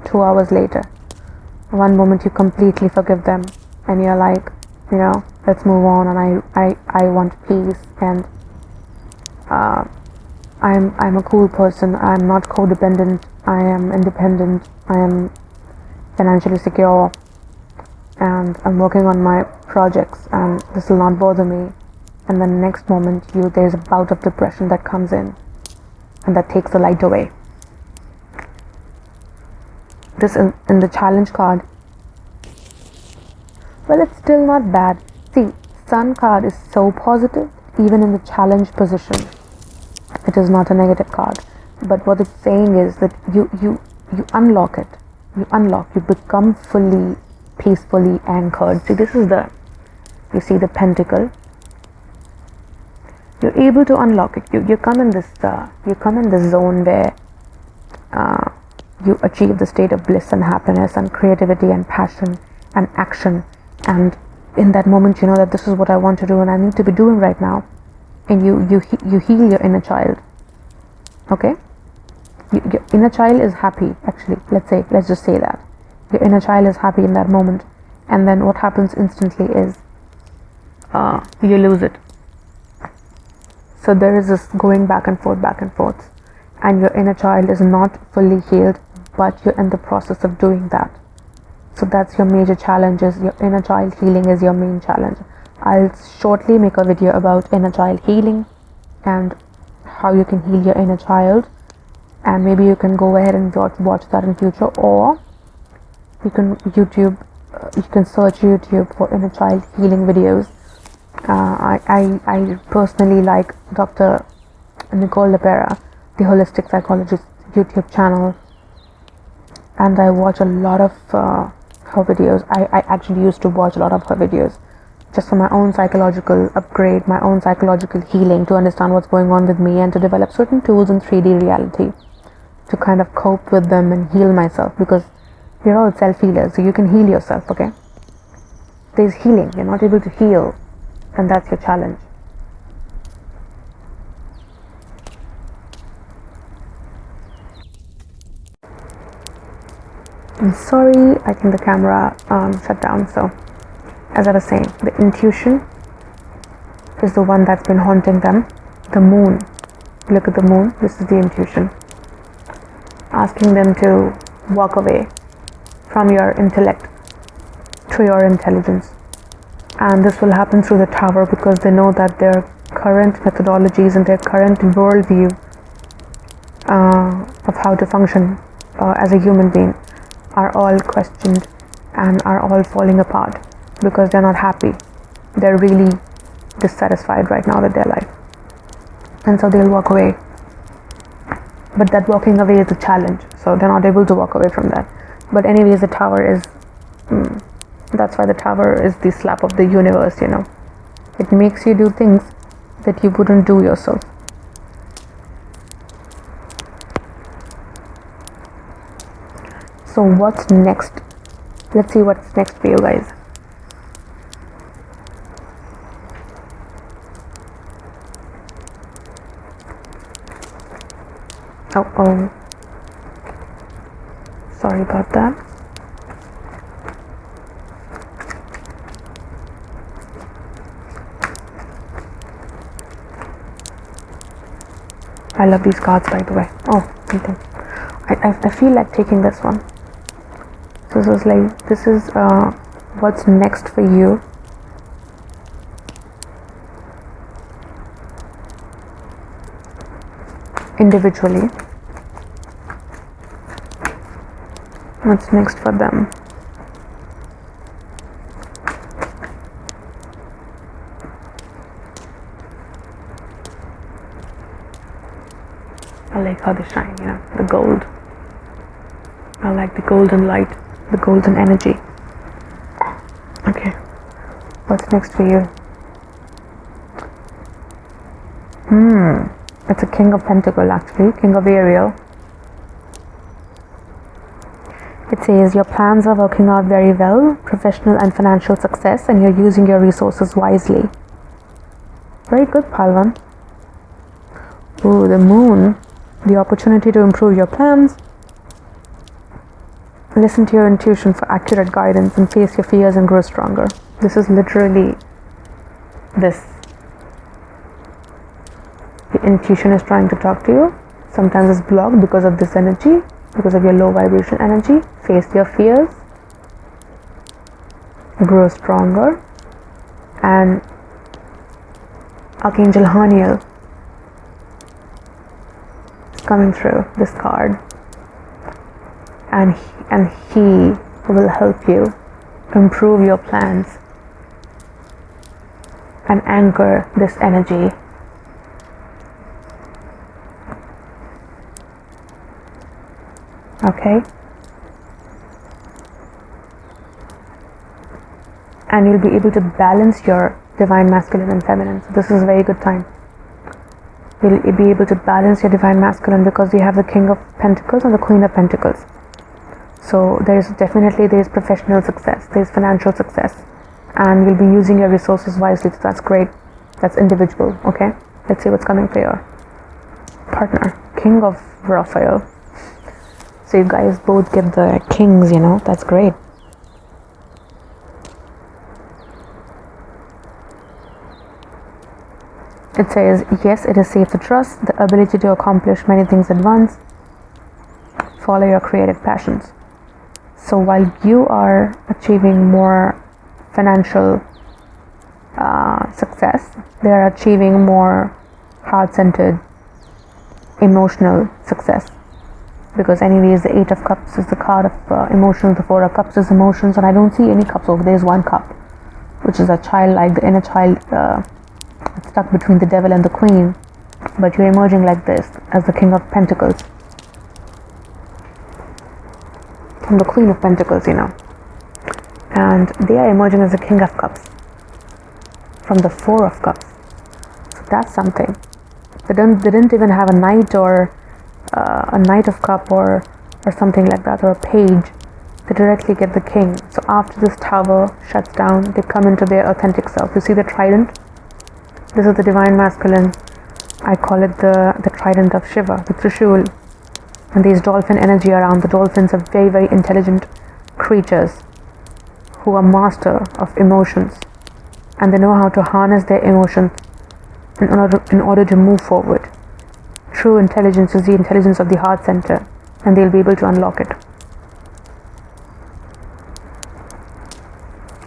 2 hours later. One moment you completely forgive them and you're like, you know, let's move on, and I want peace, and I'm a cool person, I'm not codependent, I am independent, I am financially secure, and I'm working on my projects, and this will not bother me. And then next moment there's a bout of depression that comes in, and that takes the light away. This in the challenge card, well, it's still not bad. See, Sun card is so positive, even in the challenge position. It is not a negative card, but what it's saying is that you unlock it. You become fully, peacefully anchored. See, this is you see the pentacle, you're able to unlock it. You come in this zone where you achieve the state of bliss and happiness and creativity and passion and action, and in that moment you know that this is what I want to do and I need to be doing right now, and you heal your inner child. Okay, your inner child is happy. Actually, let's just say that your inner child is happy in that moment, and then what happens instantly is you lose it. So there is this going back and forth, and your inner child is not fully healed, but you're in the process of doing that. So that's your major challenge, is your inner child healing is your main challenge. I'll shortly make a video about inner child healing and how you can heal your inner child, and maybe you can go ahead and watch that in future, or you can search YouTube for inner child healing videos. I personally like Dr. Nicole LePera, the holistic psychologist YouTube channel, and I watch a lot of her videos. I actually used to watch a lot of her videos just for my own psychological upgrade, my own psychological healing, to understand what's going on with me and to develop certain tools in 3D reality to kind of cope with them and heal myself, because we're all self-healers, so you can heal yourself. Okay, there's healing, you're not able to heal, and that's your challenge. I'm sorry, I think the camera shut down. So as I was saying, the intuition is the one that's been haunting them. The moon, look at the moon, this is the intuition, asking them to walk away from your intellect to your intelligence. And this will happen through the tower, because they know that their current methodologies and their current worldview of how to function as a human being are all questioned and are all falling apart, because they're not happy. They're really dissatisfied right now with their life, and so they'll walk away. But that walking away is a challenge, so they're not able to walk away from that. But anyways, the tower is that's why the tower is the slap of the universe, you know. It makes you do things that you wouldn't do yourself. So what's next? Let's see what's next for you guys. Oh, sorry about that. I love these cards, by the way. Oh, something. I feel like taking this one. So this is what's next for you. Individually. What's next for them? I like how they shine, you know, the gold. I like the golden light, the golden energy. Okay, what's next for you? It's a King of Pentacles, actually, King of Ariel. It says your plans are working out very well, professional and financial success, and you're using your resources wisely. Very good, Palvan. Ooh, the moon. The opportunity to improve your plans. Listen to your intuition for accurate guidance and face your fears and grow stronger. This is literally this. Your intuition is trying to talk to you. Sometimes it's blocked because of this energy, because of your low vibration energy. Face your fears. Grow stronger. And Archangel Haniel coming through this card, and he will help you improve your plans and anchor this energy. Okay, and you'll be able to balance your divine masculine and feminine. So this is a very good time. You'll be able to balance your divine masculine because you have the King of Pentacles and the Queen of Pentacles. So there's professional success, there's financial success, and you'll be using your resources wisely. So that's great. That's individual. Okay, let's see what's coming for your partner. King of Raphael. So you guys both get the kings, that's great. It says, yes, it is safe to trust, the ability to accomplish many things at once. Follow your creative passions. So while you are achieving more financial success, they are achieving more heart-centered emotional success. Because anyways, the Eight of Cups is the card of emotions, the Four of Cups is emotions, and I don't see any cups over there. There's one cup, which is a child, like the inner child stuck between the Devil and the Queen. But you're emerging like this as the King of Pentacles. From the Queen of Pentacles, and they are emerging as the King of Cups from the Four of Cups. So that's something. They didn't even have a knight or a Knight of Cup or something like that, or a page. They directly get the king. So after this tower shuts down, they come into their authentic self. You see the trident? This is the divine masculine. I call it the trident of Shiva, the Trishul. And there's dolphin energy around. The dolphins are very, very intelligent creatures who are master of emotions, and they know how to harness their emotions in order to move forward. True intelligence is the intelligence of the heart center, and they'll be able to unlock it.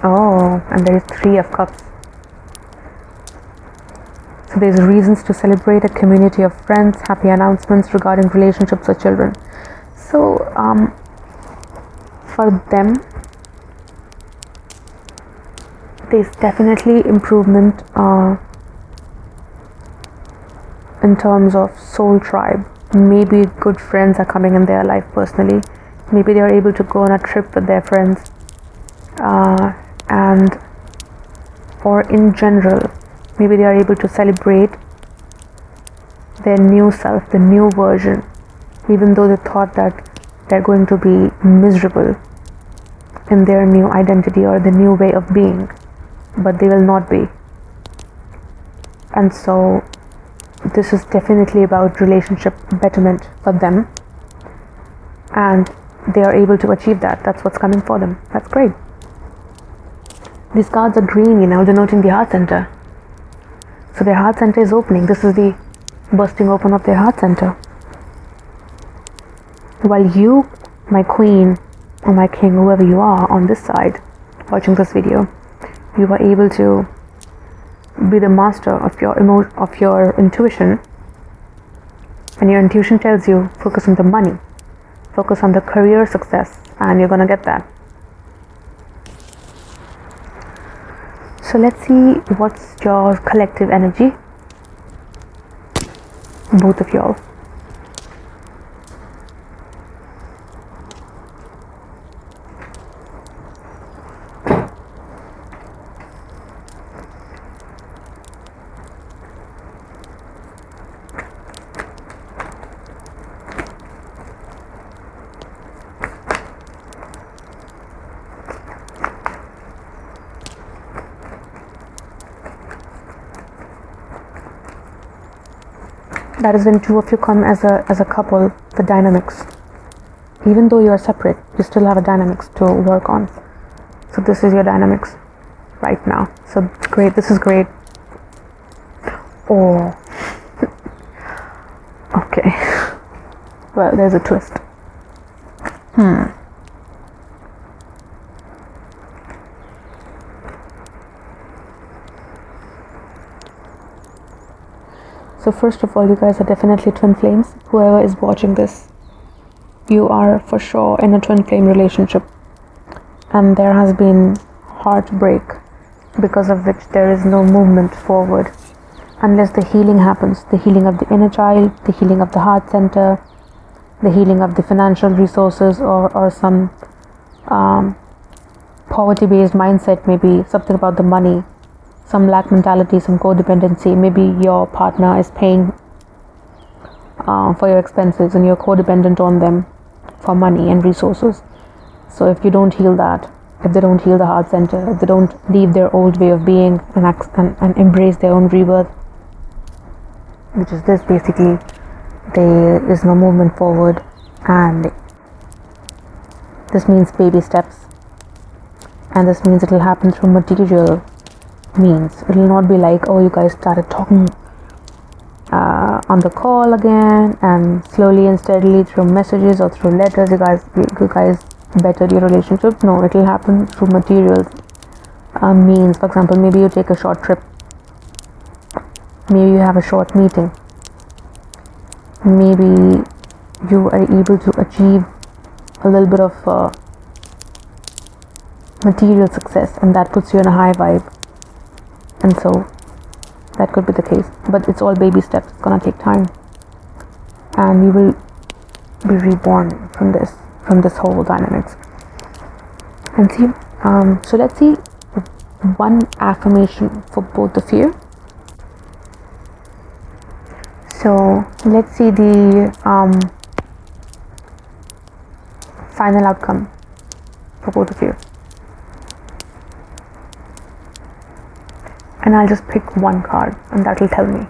Oh, and there is Three of Cups. So there's reasons to celebrate, a community of friends, happy announcements regarding relationships or children. So for them, there's definitely improvement in terms of soul tribe. Maybe good friends are coming in their life personally. Maybe they are able to go on a trip with their friends, or in general, maybe they are able to celebrate their new self, the new version, even though they thought that they're going to be miserable in their new identity or the new way of being, but they will not be. And so this is definitely about relationship betterment for them, and they are able to achieve that. That's what's coming for them. That's great. These cards are green, denoting the heart center. So their heart center is opening. This is the bursting open of their heart center. While you, my queen or my king, whoever you are on this side watching this video, you are able to be the master of your intuition, and your intuition tells you focus on the money, focus on the career success, and you're gonna get that. So let's see what's your collective energy, both of y'all. That is when two of you come as a couple, the dynamics. Even though you are separate, you still have a dynamics to work on. So this is your dynamics right now. So great, this is great. Oh, okay. Well, there's a twist. So first of all, you guys are definitely twin flames. Whoever is watching this, you are for sure in a twin flame relationship, and there has been heartbreak because of which there is no movement forward unless the healing happens, the healing of the inner child, the healing of the heart center, the healing of the financial resources, or some poverty based mindset, maybe something about the money, some lack mentality, some codependency. Maybe your partner is paying for your expenses, and you're codependent on them for money and resources. So if you don't heal that, if they don't heal the heart center, if they don't leave their old way of being and embrace their own rebirth, which is this basically, there is no movement forward. And this means baby steps, and this means it will happen through material means. It will not be like, oh, you guys started talking on the call again, and slowly and steadily through messages or through letters you guys bettered your relationship. No, it will happen through material means. For example, maybe you take a short trip, maybe you have a short meeting, maybe you are able to achieve a little bit of material success, and that puts you in a high vibe. And so that could be the case, but it's all baby steps. It's gonna take time, and you will be reborn from this whole dynamics. And see, so let's see one affirmation for both of you. So let's see the final outcome for both of you. And I'll just pick one card, and that will tell me.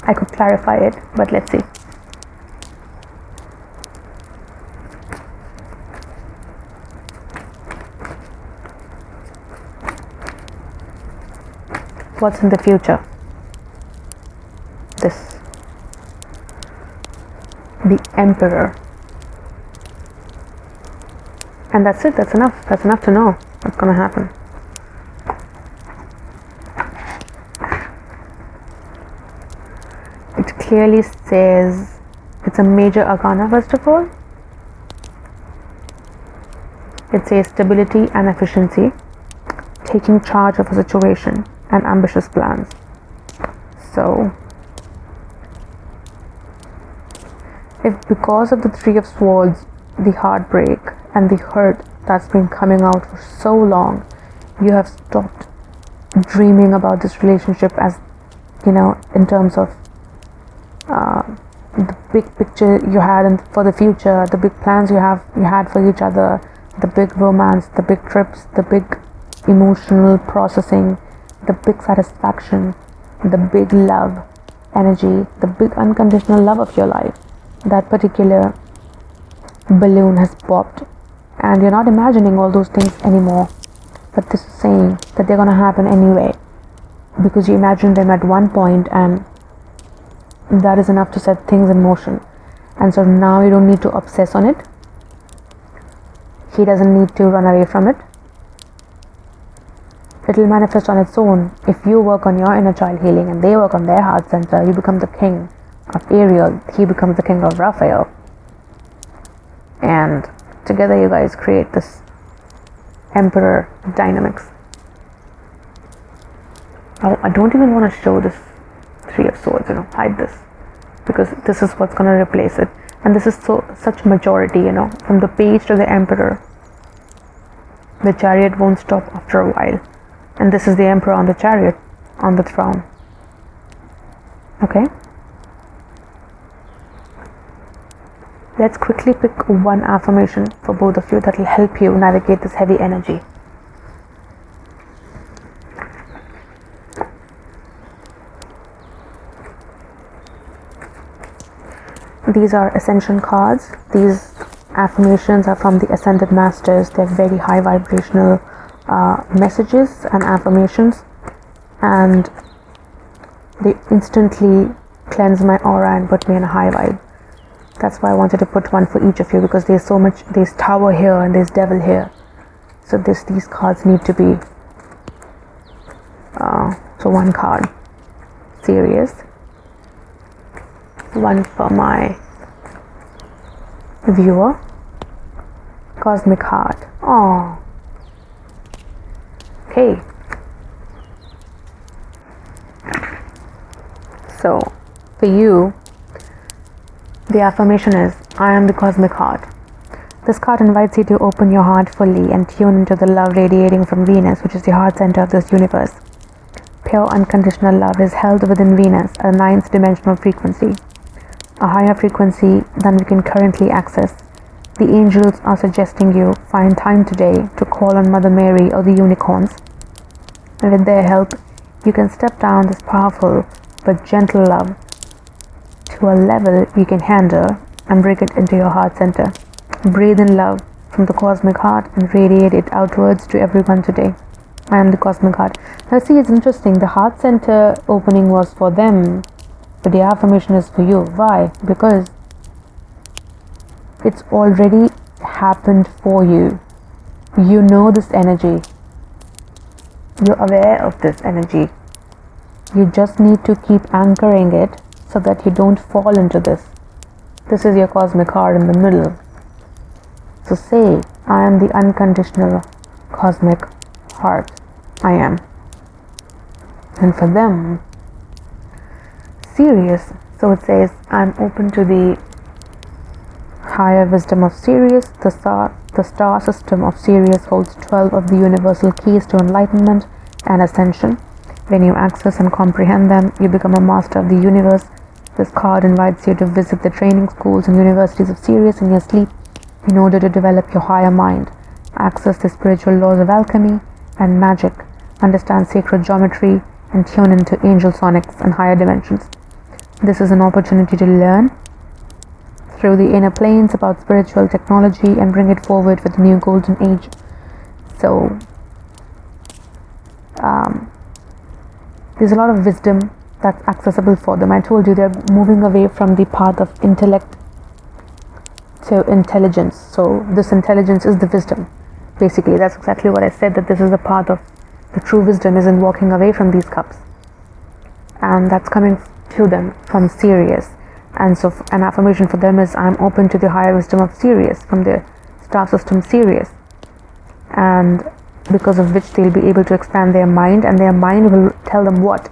I could clarify it, but let's see. What's in the future? This. The Emperor. And that's it. That's enough. That's enough to know what's going to happen. It clearly says it's a major arcana. First of all, it says stability and efficiency, taking charge of a situation and ambitious plans. So if because of the Three of Swords, the heartbreak and the hurt that's been coming out for so long, you have stopped dreaming about this relationship, as you know, in terms of the big picture you had for the future, the big plans you had for each other, the big romance, the big trips, the big emotional processing, the big satisfaction, the big love energy, the big unconditional love of your life. That particular balloon has popped, and you're not imagining all those things anymore, but this is saying that they're going to happen anyway, because you imagined them at one point, and that is enough to set things in motion. And so now you don't need to obsess on it. He doesn't need to run away from it. It will manifest on its own. If you work on your inner child healing and they work on their heart center, you become the king of Ariel, he becomes the king of Raphael, and together you guys create this Emperor dynamics. I don't even want to show this Three of Swords, hide this, because this is what's going to replace it. And this is such majority, from the page to the Emperor. The Chariot won't stop after a while, and this is the Emperor on the Chariot, on the throne. Okay, let's quickly pick one affirmation for both of you that will help you navigate this heavy energy. These are Ascension cards. These affirmations are from the Ascended Masters. They're very high vibrational messages and affirmations, and they instantly cleanse my aura and put me in a high vibe. That's why I wanted to put one for each of you, because there's so much. There's Tower here and there's Devil here, so these cards need to be so one card serious, one for my viewer, Cosmic Heart. Oh, okay. So for you, the affirmation is, I am the Cosmic Heart. This card invites you to open your heart fully and tune into the love radiating from Venus, which is the heart center of this universe. Pure unconditional love is held within Venus, a ninth dimensional frequency. a higher frequency than we can currently access. The angels are suggesting you find time today to call on Mother Mary or the unicorns. And with their help, you can step down this powerful but gentle love to a level you can handle and bring it into your heart center. Breathe in love from the cosmic heart and radiate it outwards to everyone today. I am the cosmic heart. Now see, it's interesting. The heart center opening was for them, but the affirmation is for you. Why? Because it's already happened for you. You know this energy. You're aware of this energy. You just need to keep anchoring it so that you don't fall into this. This is your cosmic heart in the middle. So say, I am the unconditional cosmic heart. I am. And for them, Sirius, so it says, I'm open to the higher wisdom of Sirius. The star system of Sirius holds 12 of the universal keys to enlightenment and ascension. When you access and comprehend them, you become a master of the universe. This card invites you to visit the training schools and universities of Sirius in your sleep in order to develop your higher mind, access the spiritual laws of alchemy and magic, understand sacred geometry, and tune into angel sonics and higher dimensions. This is an opportunity to learn through the inner planes about spiritual technology and bring it forward for the new golden age. So there's a lot of wisdom that's accessible for them. I told you they're moving away from the path of intellect to intelligence. So this intelligence is the wisdom. Basically, that's exactly what I said, that this is the path of the true wisdom, is in walking away from these cups. And that's coming to them from Sirius. And so an affirmation for them is, I'm open to the higher wisdom of Sirius, from the star system Sirius. And because of which they'll be able to expand their mind, and their mind will tell them what?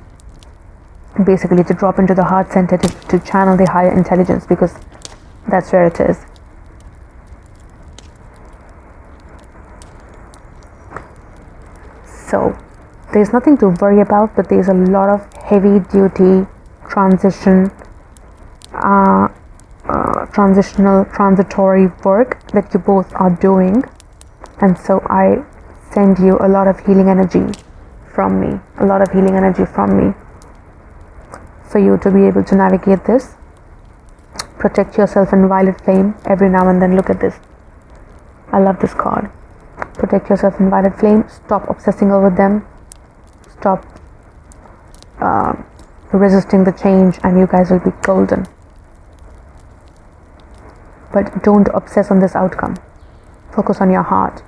Basically to drop into the heart center to channel the higher intelligence, because that's where it is. So there's nothing to worry about, but there's a lot of heavy duty transitory work that you both are doing. And so I send you a lot of healing energy from me, for you to be able to navigate this. Protect yourself in violet flame every now and then. Look at this. I love this card. Protect yourself in violet flame. Stop obsessing over them. Stop resisting the change, and you guys will be golden. But don't obsess on this outcome. Focus on your heart.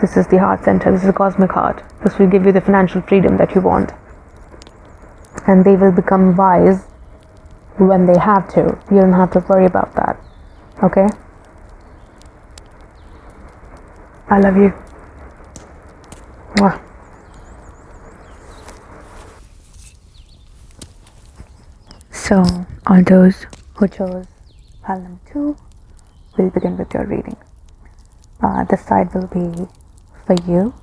This is the heart center. This is the cosmic heart. This will give you the financial freedom that you want. And they will become wise when they have to. You don't have to worry about that. Okay? I love you. Mwah. So, all those who chose pile number 2, we'll begin with your reading. This side will be for you.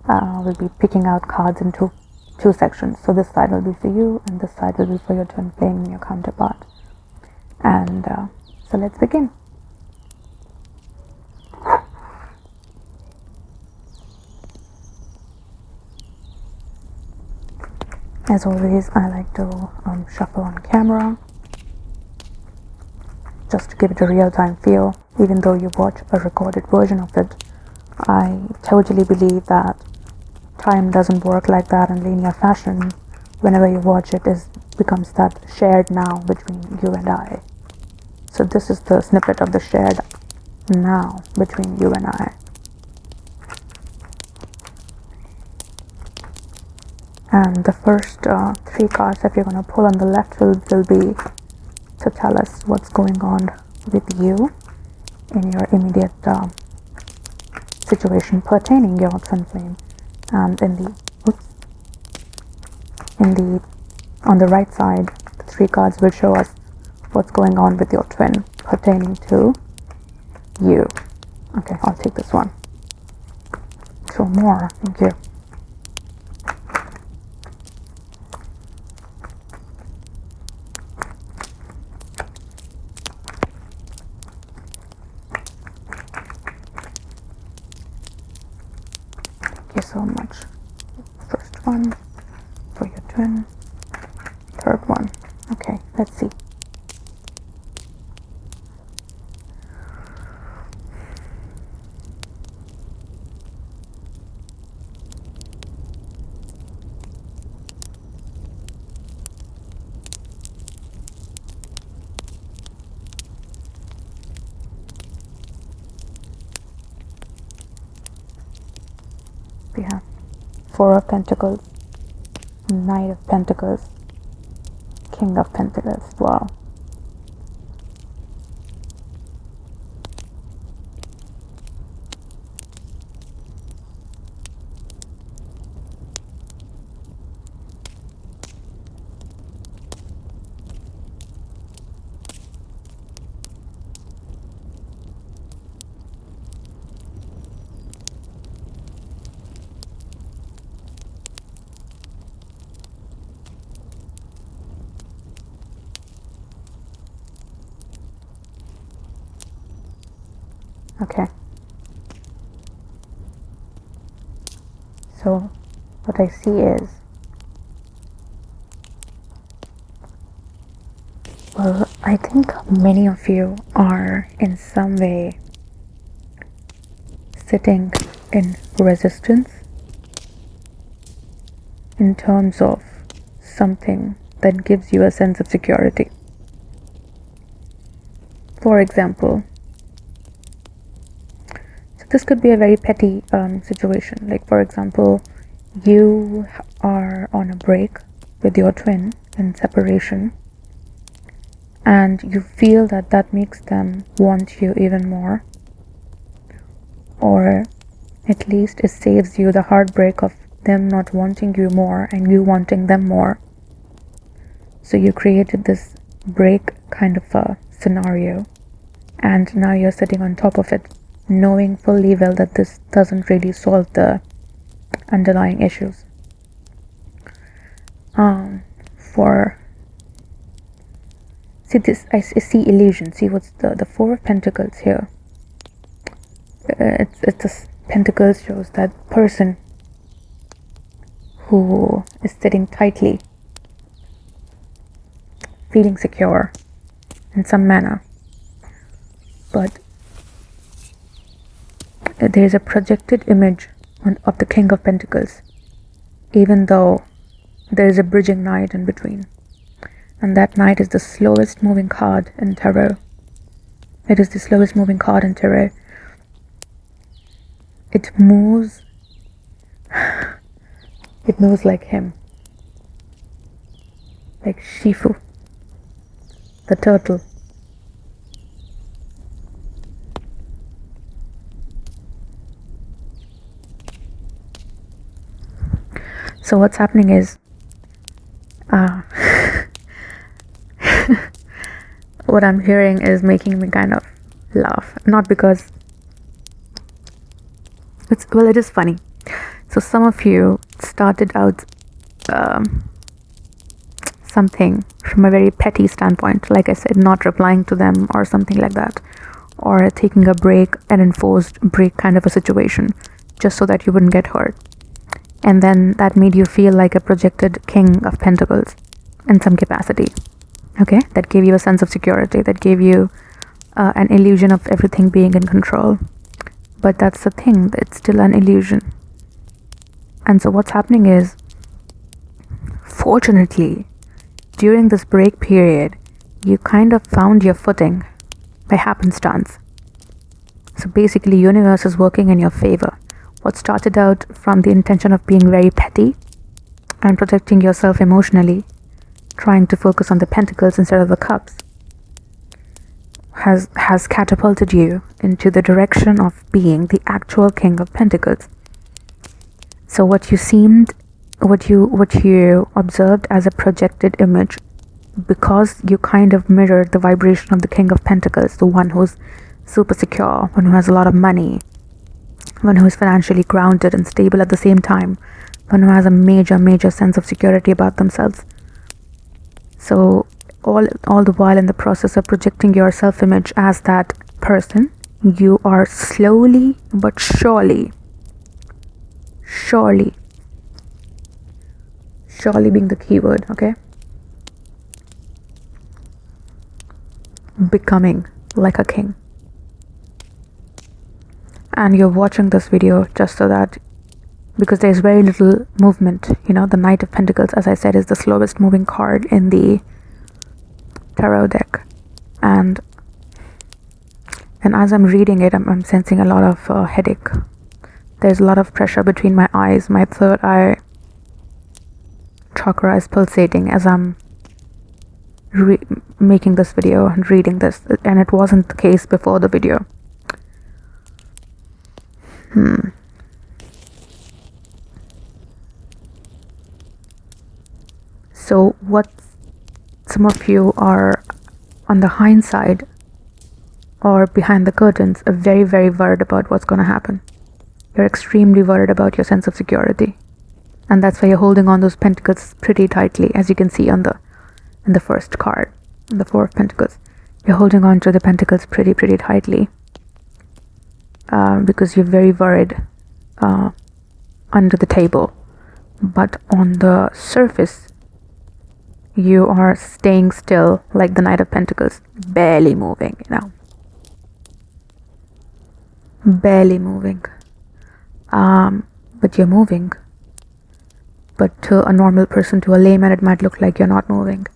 We'll be picking out cards into two sections. So this side will be for you, and this side will be for your twin flame and your counterpart. And so let's begin. As always, I like to shuffle on camera, just to give it a real-time feel. Even though you watch a recorded version of it, I totally believe that time doesn't work like that in linear fashion. Whenever you watch it, becomes that shared now between you and I. So this is the snippet of the shared now between you and I. And the first 3 cards that you're going to pull on the left will be to tell us what's going on with you in your immediate situation pertaining your twin flame. And on the right side, the 3 cards will show us what's going on with your twin pertaining to you. Okay, I'll take this one. 2 more, thank you. so much. First one for your twin. Third one. Okay, let's see. We have Four of Pentacles, Knight of Pentacles, King of Pentacles. Wow. Okay. So what I see is, well, I think many of you are in some way sitting in resistance in terms of something that gives you a sense of security. For example, this could be a very petty situation. Like, for example, you are on a break with your twin in separation, and you feel that that makes them want you even more, or at least it saves you the heartbreak of them not wanting you more and you wanting them more. So you created this break kind of a scenario, and now you're sitting on top of it, knowing fully well that this doesn't really solve the underlying issues. See this, I see illusion. See what's the Four of Pentacles here. It's the Pentacles shows that person who is sitting tightly, feeling secure in some manner, but there's a projected image of the King of Pentacles, even though there is a bridging knight in between. And that knight is the slowest moving card in tarot. It is the slowest moving card in tarot. It moves. It moves like him. Like Shifu, the turtle. So what's happening is, what I'm hearing is making me kind of laugh. Not because it is funny. So some of you started out something from a very petty standpoint, like I said, not replying to them or something like that, or taking a break, an enforced break kind of a situation, just so that you wouldn't get hurt. And then that made you feel like a projected King of Pentacles in some capacity. Okay, that gave you a sense of security, that gave you an illusion of everything being in control. But that's the thing, it's still an illusion. And so what's happening is, fortunately, during this break period, you kind of found your footing by happenstance. So basically, universe is working in your favor. What started out from the intention of being very petty and protecting yourself emotionally, trying to focus on the pentacles instead of the cups, has catapulted you into the direction of being the actual King of Pentacles. So what you observed as a projected image, because you kind of mirrored the vibration of the King of Pentacles, the one who's super secure, one who has a lot of money, one who is financially grounded and stable at the same time, one who has a major sense of security about themselves. So all the while in the process of projecting your self-image as that person, you are slowly but surely surely being the keyword, okay? Becoming like a king. And you're watching this video just so that, because there's very little movement, the Knight of Pentacles, as I said, is the slowest moving card in the tarot deck. And as I'm reading it, I'm sensing a lot of headache. There's a lot of pressure between my eyes. My third eye chakra is pulsating as I'm making this video and reading this, and it wasn't the case before the video. So what some of you are on the hindsight or behind the curtains are very, very worried about what's going to happen. You're extremely worried about your sense of security, and that's why you're holding on those pentacles pretty tightly, as you can see in the first card, in the Four of Pentacles. You're holding on to the pentacles pretty tightly because you're very worried under the table, but on the surface you are staying still, like the Knight of Pentacles, barely moving, barely moving. But you're moving. But to a normal person, to a layman, it might look like you're not moving.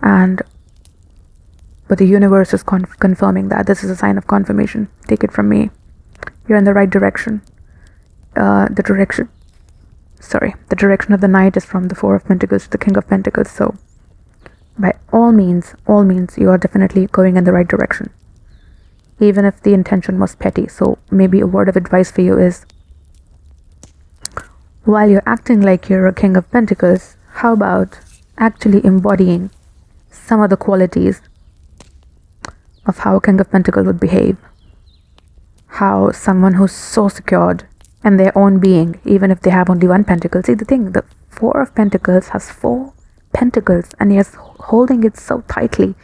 But the universe is confirming that. This is a sign of confirmation. Take it from me. You're in the right direction. The direction of the Knight is from the Four of Pentacles to the King of Pentacles. So by all means, you are definitely going in the right direction, even if the intention was petty. So maybe a word of advice for you is, while you're acting like you're a King of Pentacles, how about actually embodying some of the qualities of how a King of Pentacles would behave? How someone who's so secured in their own being, even if they have only one pentacle. See, the Four of Pentacles has 4 pentacles, and he is holding it so tightly,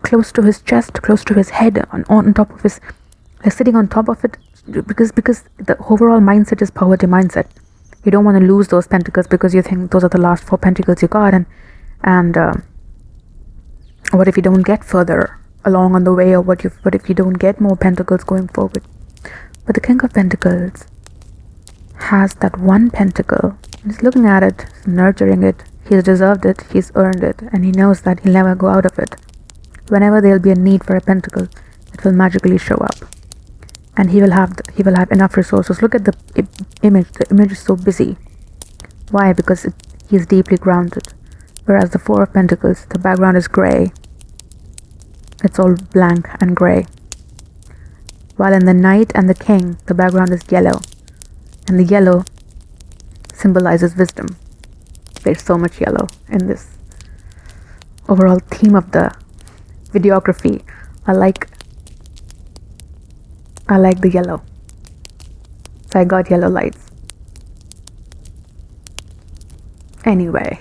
close to his chest, close to his head, on top of his, sitting on top of it, because the overall mindset is poverty mindset. You don't want to lose those pentacles because you think those are the last 4 pentacles you got, and what if you don't get further along on the way, or what if you don't get more pentacles going forward? But the King of Pentacles has that one pentacle. He's looking at it, nurturing it. He's deserved it, he's earned it, and he knows that he'll never go out of it. Whenever there'll be a need for a pentacle, it will magically show up, and he will have enough resources. Look at the image. The image is so busy. Why? Because he's deeply grounded. Whereas the Four of Pentacles, the background is gray. It's all blank and gray. While in the Knight and the King, the background is yellow, and the yellow symbolizes wisdom. There's so much yellow in this overall theme of the videography. I like the yellow, so I got yellow lights. Anyway,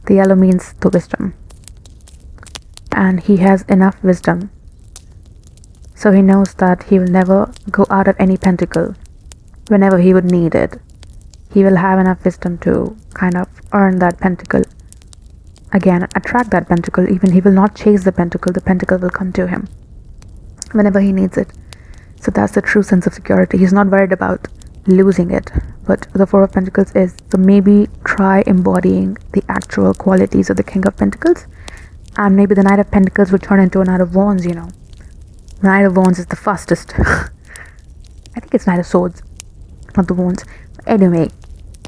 the yellow means the wisdom, and he has enough wisdom, so he knows that he will never go out of any pentacle. Whenever he would need it, he will have enough wisdom to kind of earn that pentacle again, attract that pentacle. Even he will not chase the pentacle will come to him whenever he needs it. So that's the true sense of security. He's not worried about losing it, but the Four of Pentacles is. So maybe try embodying the actual qualities of the King of Pentacles, and maybe the Knight of Pentacles will turn into a Knight of Wands. The Knight of Wands is the fastest. I think it's Knight of Swords, not the Wands. Anyway,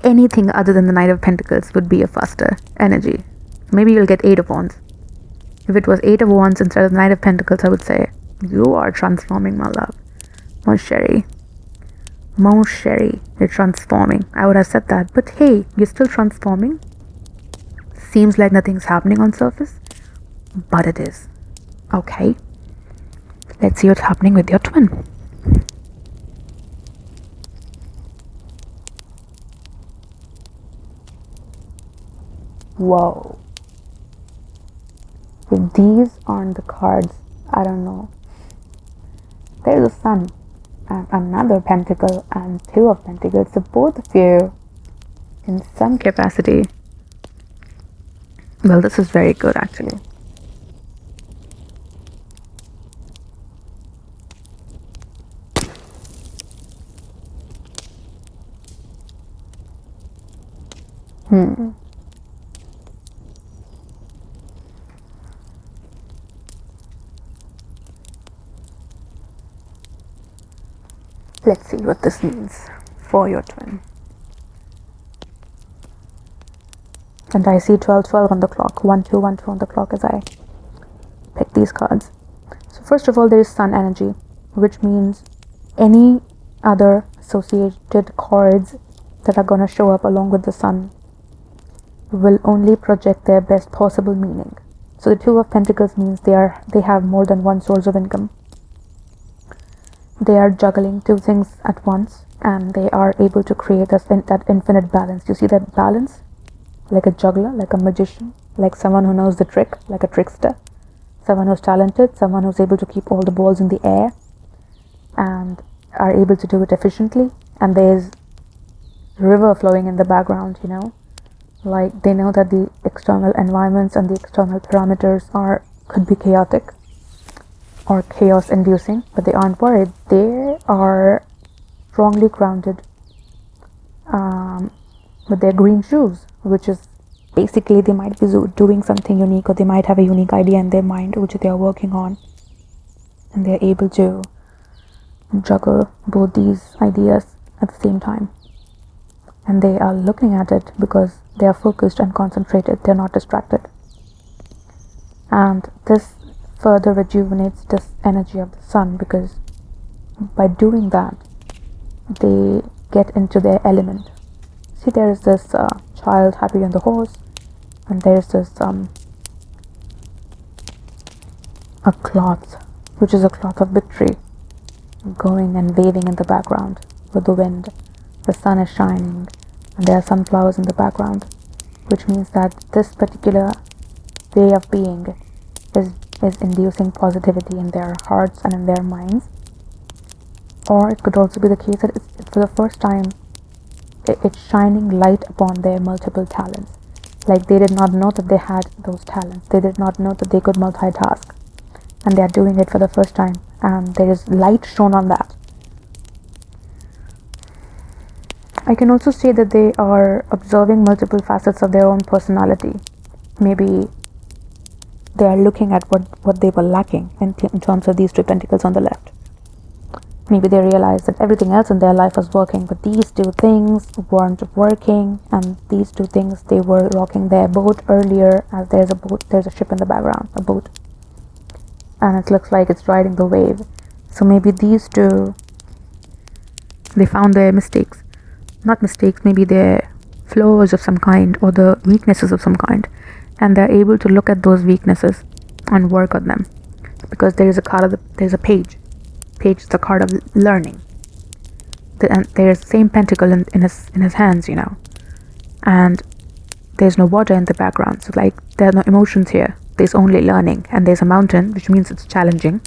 anything other than the Knight of Pentacles would be a faster energy. Maybe you'll get 8 of Wands. If it was 8 of Wands instead of the Knight of Pentacles, I would say, you are transforming, my love. Mon chéri, you're transforming. I would have said that, but hey, you're still transforming. Seems like nothing's happening on surface, but it is. Okay, let's see what's happening with your twin. Whoa. If these aren't the cards, I don't know. There's the sun. and another pentacle and two of pentacles. So both of you, in some capacity, well, this is very good actually. Let's see what this means for your twin. And I see 12:12 on the clock, 12:12 on the clock as I pick these cards. So first of all, there is sun energy, which means any other associated cards that are going to show up along with the sun will only project their best possible meaning. So the Two of Pentacles means they have more than one source of income. They are juggling two things at once, and they are able to create that infinite balance. You see that balance? Like a juggler, like a magician, like someone who knows the trick, like a trickster, someone who's talented, someone who's able to keep all the balls in the air and are able to do it efficiently. And there's river flowing in the background, like they know that the external environments and the external parameters could be chaotic or chaos inducing, but they aren't worried. They are strongly grounded with their green shoes, which is basically they might be doing something unique, or they might have a unique idea in their mind which they are working on, and they're able to juggle both these ideas at the same time. And they are looking at it because they are focused and concentrated. They're not distracted. And this further rejuvenates this energy of the sun, because by doing that they get into their element. See, there is this child happy on the horse, and there's this a cloth, which is a cloth of victory, going and waving in the background with the wind. The sun is shining and there are sunflowers in the background, which means that this particular way of being is inducing positivity in their hearts and in their minds. Or it could also be the case that it's for the first time it's shining light upon their multiple talents. Like they did not know that they had those talents. They did not know that they could multitask, and they are doing it for the first time, and there is light shown on that. I can also say that they are observing multiple facets of their own personality. Maybe they are looking at what they were lacking in terms of these two pentacles on the left. Maybe they realized that everything else in their life was working, but these two things weren't working, and these two things, they were rocking their boat earlier, as there's a ship in the background, a boat, and it looks like it's riding the wave. So maybe these two, they found their maybe their flaws of some kind, or the weaknesses of some kind, and they're able to look at those weaknesses and work on them, because there's a page is the card of learning, and there's the same pentacle in his hands, and there's no water in the background, so like there are no emotions here. There's only learning, and there's a mountain, which means it's challenging,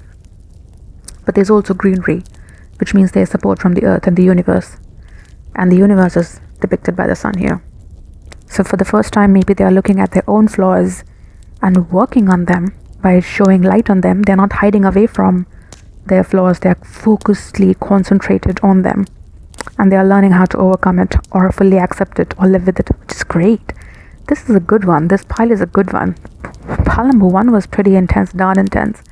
but there's also greenery, which means there's support from the earth and the universe is depicted by the sun here. So for the first time, maybe they are looking at their own flaws and working on them by showing light on them. They're not hiding away from their flaws. They're focusedly concentrated on them, and they are learning how to overcome it, or fully accept it, or live with it, which is great. This is a good one. This pile is a good one. Pile number one was pretty intense, darn intense.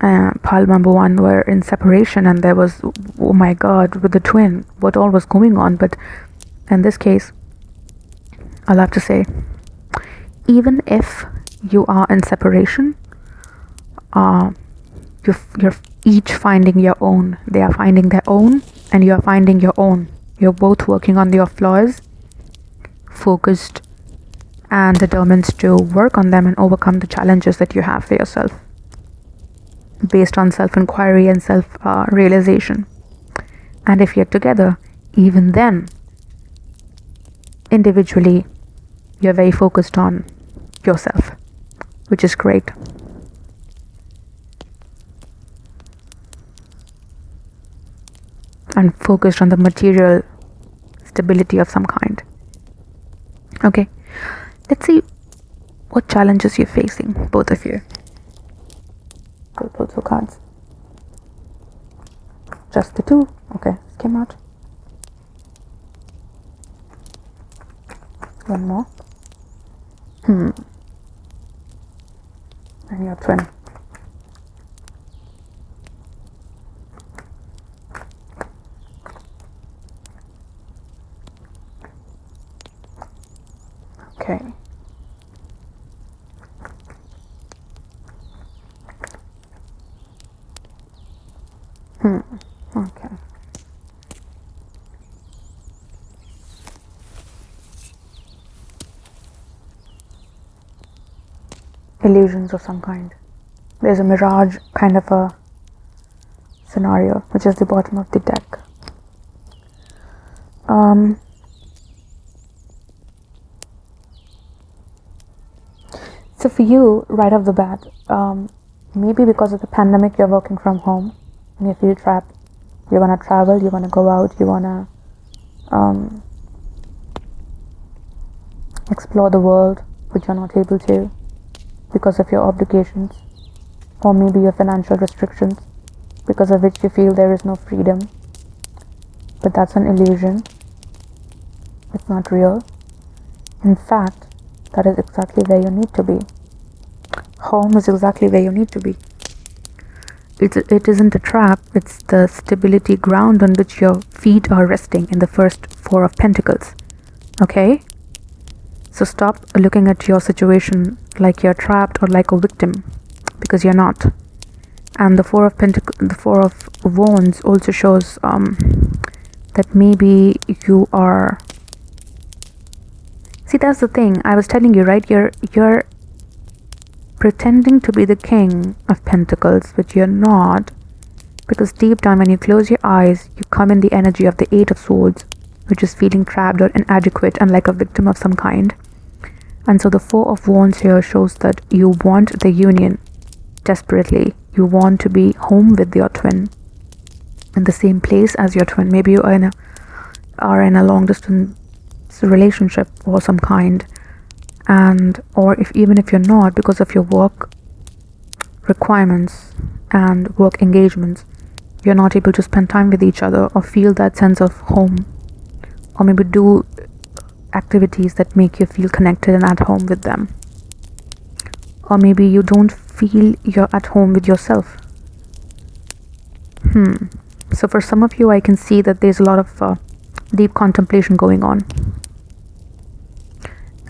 Pile number one were in separation, and there was, oh my god, with the twin, what all was going on. But in this case, I'll have to say, even if you are in separation, you're each finding your own. They are finding their own, and you are finding your own. You're both working on your flaws, focused and determined to work on them and overcome the challenges that you have for yourself, based on self-inquiry and self-realization. And if you're together, even then, individually, you're very focused on yourself, which is great. and focused on the material stability of some kind. Okay, let's see what challenges you're facing, both of you. We'll pull 2 cards. Just the 2. Okay, this came out. One more. And your twin. Okay. Okay. Illusions of some kind. There's a mirage kind of a scenario, which is the bottom of the deck. So for you, right off the bat, maybe because of the pandemic, you're working from home and you feel trapped. You want to travel, you want to go out, you want to explore the world, but you're not able to because of your obligations, or maybe your financial restrictions, because of which you feel there is no freedom. But that's an illusion. It's not real. In fact, that is exactly where you need to be. Home is exactly where you need to be. It isn't a trap, it's the stability ground on which your feet are resting in the first 4 of Pentacles. Okay? So stop looking at your situation like you're trapped or like a victim, because you're not. And the 4 of Wands also shows that maybe you are. See, that's the thing. I was telling you, right? You're pretending to be the King of Pentacles, but you're not, because deep down, when you close your eyes, you come in the energy of the 8 of Swords, which is feeling trapped or inadequate and like a victim of some kind. And so the 4 of Wands here shows that you want the union desperately. You want to be home with your twin, in the same place as your twin. Maybe you are in a long distance relationship or some kind, and or even if you're not, because of your work requirements and work engagements, you're not able to spend time with each other or feel that sense of home, or maybe do activities that make you feel connected and at home with them. Or maybe you don't feel you're at home with yourself. So for some of you, I can see that there's a lot of deep contemplation going on.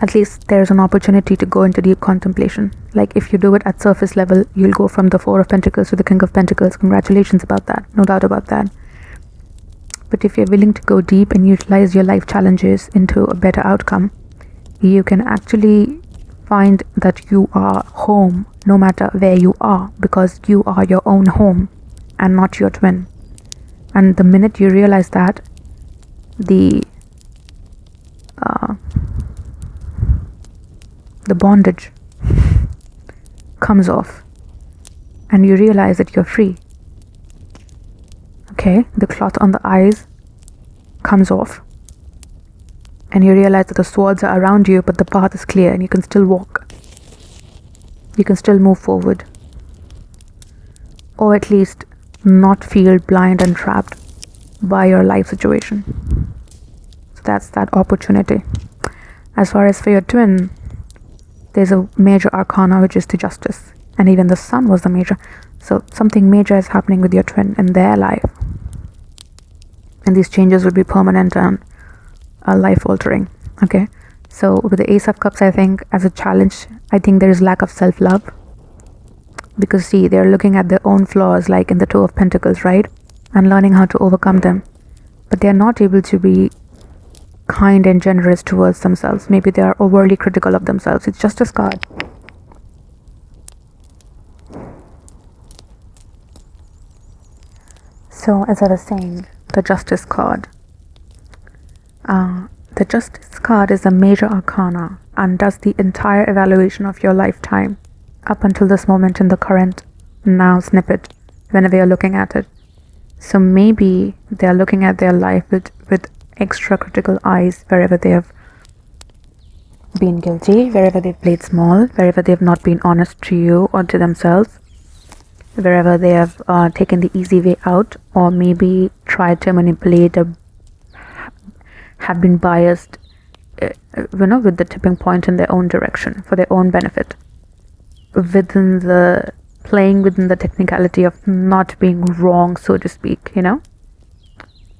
At least there's an opportunity to go into deep contemplation. Like if you do it at surface level, you'll go from the 4 of Pentacles to the King of Pentacles. Congratulations about that. No doubt about that. But if you're willing to go deep and utilize your life challenges into a better outcome, you can actually find that you are home no matter where you are, because you are your own home and not your twin. And the minute you realize that, the bondage comes off and you realize that you're free. Okay, the cloth on the eyes comes off and you realize that the swords are around you, but the path is clear and you can still walk. You can still move forward, or at least not feel blind and trapped by your life situation. So that's that opportunity. As far as for your twin, there's a major arcana, which is the Justice, and even the Sun was the major. So something major is happening with your twin in their life, and these changes will be permanent and life altering. Okay, so with the Ace of Cups, I think as a challenge, I think there is lack of self-love, because see, they're looking at their own flaws, like in the 2 of Pentacles, right, and learning how to overcome them, but they're not able to be kind and generous towards themselves. Maybe they are overly critical of themselves. It's just a card. So as I was saying, the Justice card. The Justice card is a major arcana and does the entire evaluation of your lifetime up until this moment in the current now snippet, whenever you're looking at it. So maybe they're looking at their life with extra critical eyes wherever they have been guilty, wherever they've played small, wherever they've not been honest to you or to themselves, wherever they have taken the easy way out, or maybe tried to manipulate or have been biased, with the tipping point in their own direction for their own benefit, playing within the technicality of not being wrong, so to speak,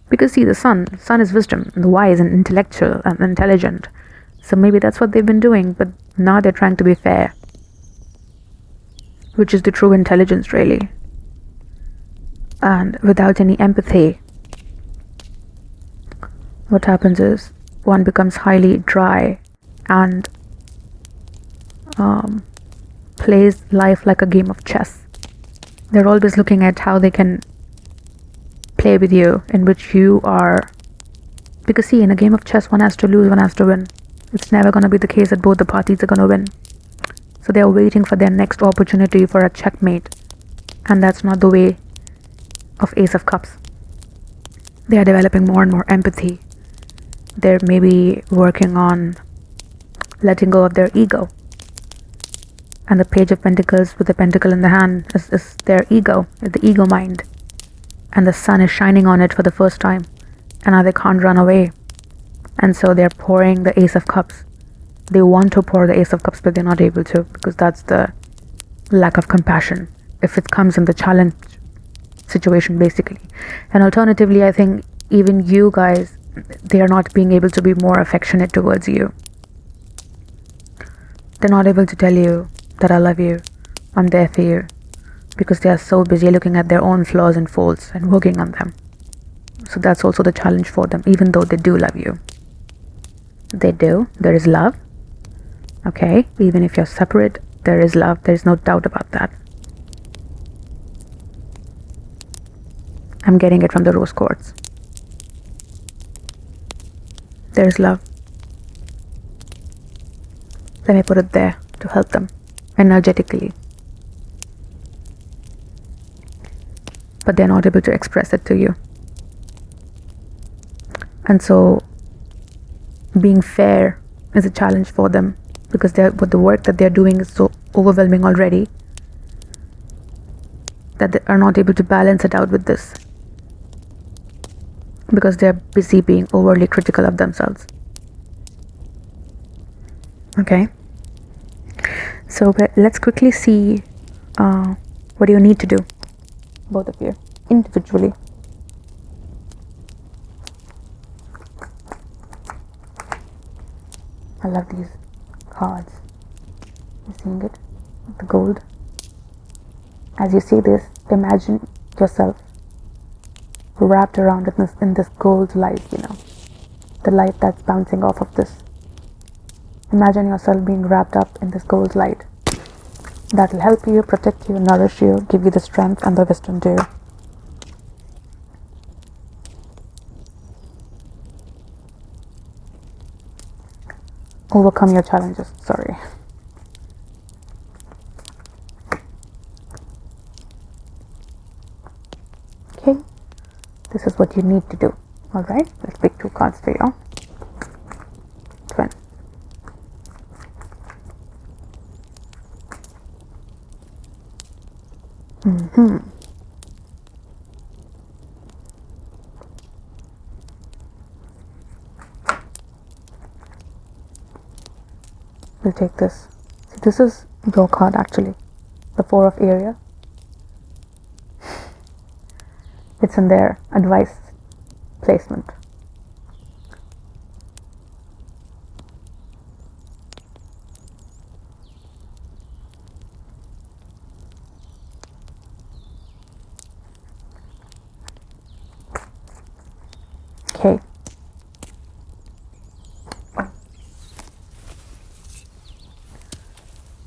Because see, the sun is wisdom, and wise and intellectual and intelligent. So maybe that's what they've been doing, but now they're trying to be fair, which is the true intelligence, really. And without any empathy, what happens is one becomes highly dry and plays life like a game of chess. They're always looking at how they can play with you, in which you are. Because see, in a game of chess, one has to lose, one has to win. It's never going to be the case that both the parties are going to win. So they're waiting for their next opportunity for a checkmate. And that's not the way of Ace of Cups. They are developing more and more empathy. They're maybe working on letting go of their ego. And the Page of Pentacles with the pentacle in the hand is their ego, is the ego mind. And the sun is shining on it for the first time. And now they can't run away. And so they're pouring the Ace of Cups. They want to pour the Ace of Cups, but they're not able to, because that's the lack of compassion. If it comes in the challenge situation, basically. And alternatively, I think even you guys, they are not being able to be more affectionate towards you. They're not able to tell you that I love you, I'm there for you, because they are so busy looking at their own flaws and faults and working on them. So that's also the challenge for them, even though they do love you. They do. There is love. Okay? Even if you're separate, there is love. There is no doubt about that. I'm getting it from the rose quartz. There is love. Let me put it there to help them energetically. But they're not able to express it to you. And so being fair is a challenge for them, because the work that they're doing is so overwhelming already that they are not able to balance it out with this, because they're busy being overly critical of themselves. Okay, so let's quickly see what do you need to do, both of you, individually. I love these cards. You seeing it? The gold. As you see this, imagine yourself wrapped around in this gold light, the light that's bouncing off of this. Imagine yourself being wrapped up in this gold light. That will help you, protect you, nourish you, give you the strength and the wisdom to overcome your challenges. Sorry. Okay, this is what you need to do. Alright, let's pick 2 cards for you. Twin. We'll take this. See, this is your card actually. The 4 of area. It's in their advice placement. Okay.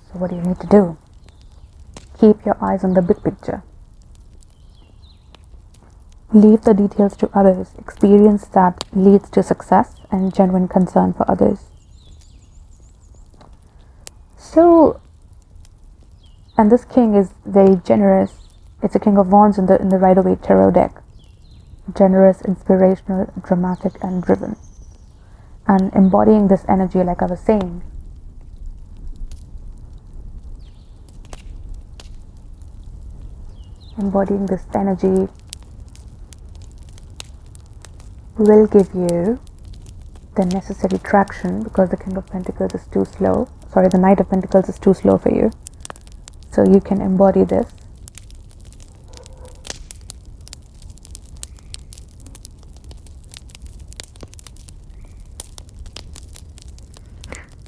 So what do you need to do? Keep your eyes on the big picture. Leave the details to others. Experience that leads to success and genuine concern for others. So, and this king is very generous. It's a King of Wands in the Rider-Waite Tarot deck. generous, inspirational, dramatic, and driven. And embodying this energy, like I was saying, embodying this energy will give you the necessary traction, because the King of Pentacles is too slow. Sorry, the Knight of Pentacles is too slow for you. So you can embody this.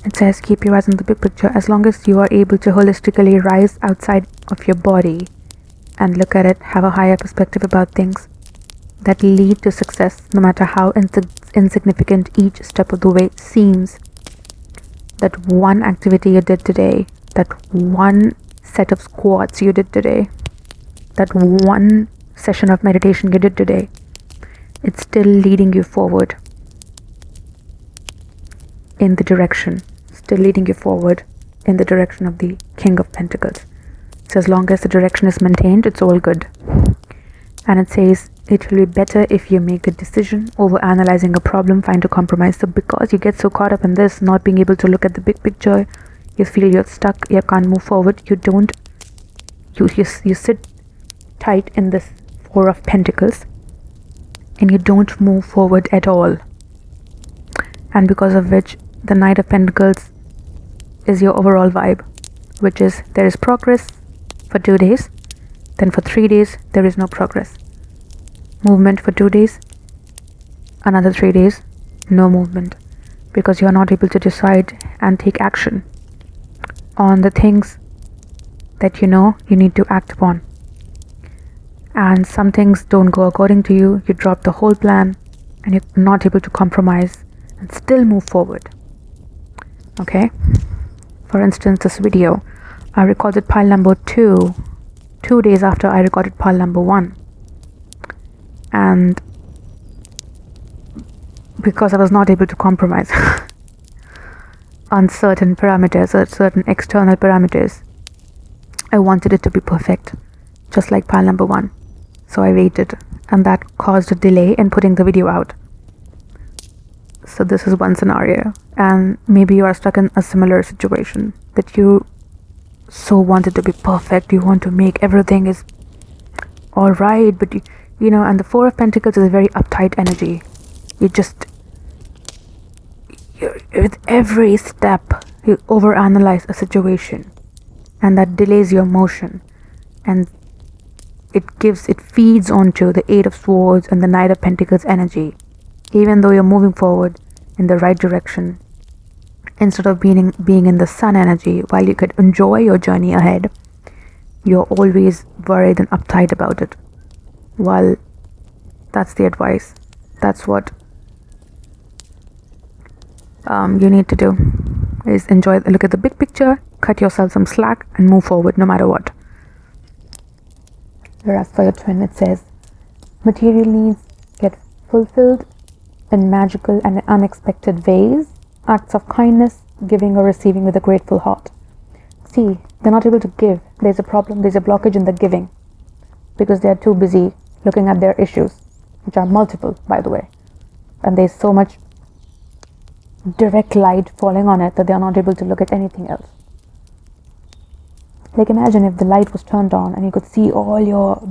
It says, keep your eyes on the big picture. As long as you are able to holistically rise outside of your body and look at it, have a higher perspective about things that lead to success, no matter how insignificant each step of the way seems. That one activity you did today, that one set of squats you did today, that one session of meditation you did today, it's still leading you forward in the direction, still leading you forward in the direction of the King of Pentacles. So as long as the direction is maintained, it's all good. And it says, it will be better if you make a decision over analyzing a problem, find a compromise. So because you get so caught up in this, not being able to look at the big picture, you feel you're stuck, you can't move forward, you sit tight in this Four of Pentacles and you don't move forward at all. And because of which, the Knight of Pentacles is your overall vibe, which is there is progress for 2 days, then for 3 days there is no progress. Movement for 2 days, another 3 days, no movement, because you are not able to decide and take action on the things that you know you need to act upon. And some things don't go according to you, you drop the whole plan and you're not able to compromise and still move forward. Okay? For instance, this video, I recorded pile number 2 days after I recorded pile number 1. And because I was not able to compromise on certain parameters or certain external parameters, I wanted it to be perfect, just like pile number 1. So I waited, and that caused a delay in putting the video out. So this is one scenario, and maybe you are stuck in a similar situation, that you so want it to be perfect, you want to make everything is all right, but you know, and the Four of Pentacles is a very uptight energy. With every step you overanalyze a situation, and that delays your motion, and it feeds onto the Eight of Swords and the Knight of Pentacles energy. Even though you're moving forward in the right direction, instead of being in the Sun energy, while you could enjoy your journey ahead, you're always worried and uptight about it. Well, that's the advice. That's what you need to do, is look at the big picture, cut yourself some slack and move forward no matter what. Whereas for your twin, it says, material needs get fulfilled in magical and unexpected ways, acts of kindness, giving or receiving with a grateful heart. See, they're not able to give. There's a problem, there's a blockage in the giving, because they are too busy looking at their issues, which are multiple, by the way, and there's so much direct light falling on it that they are not able to look at anything else. Like, imagine if the light was turned on and you could see all the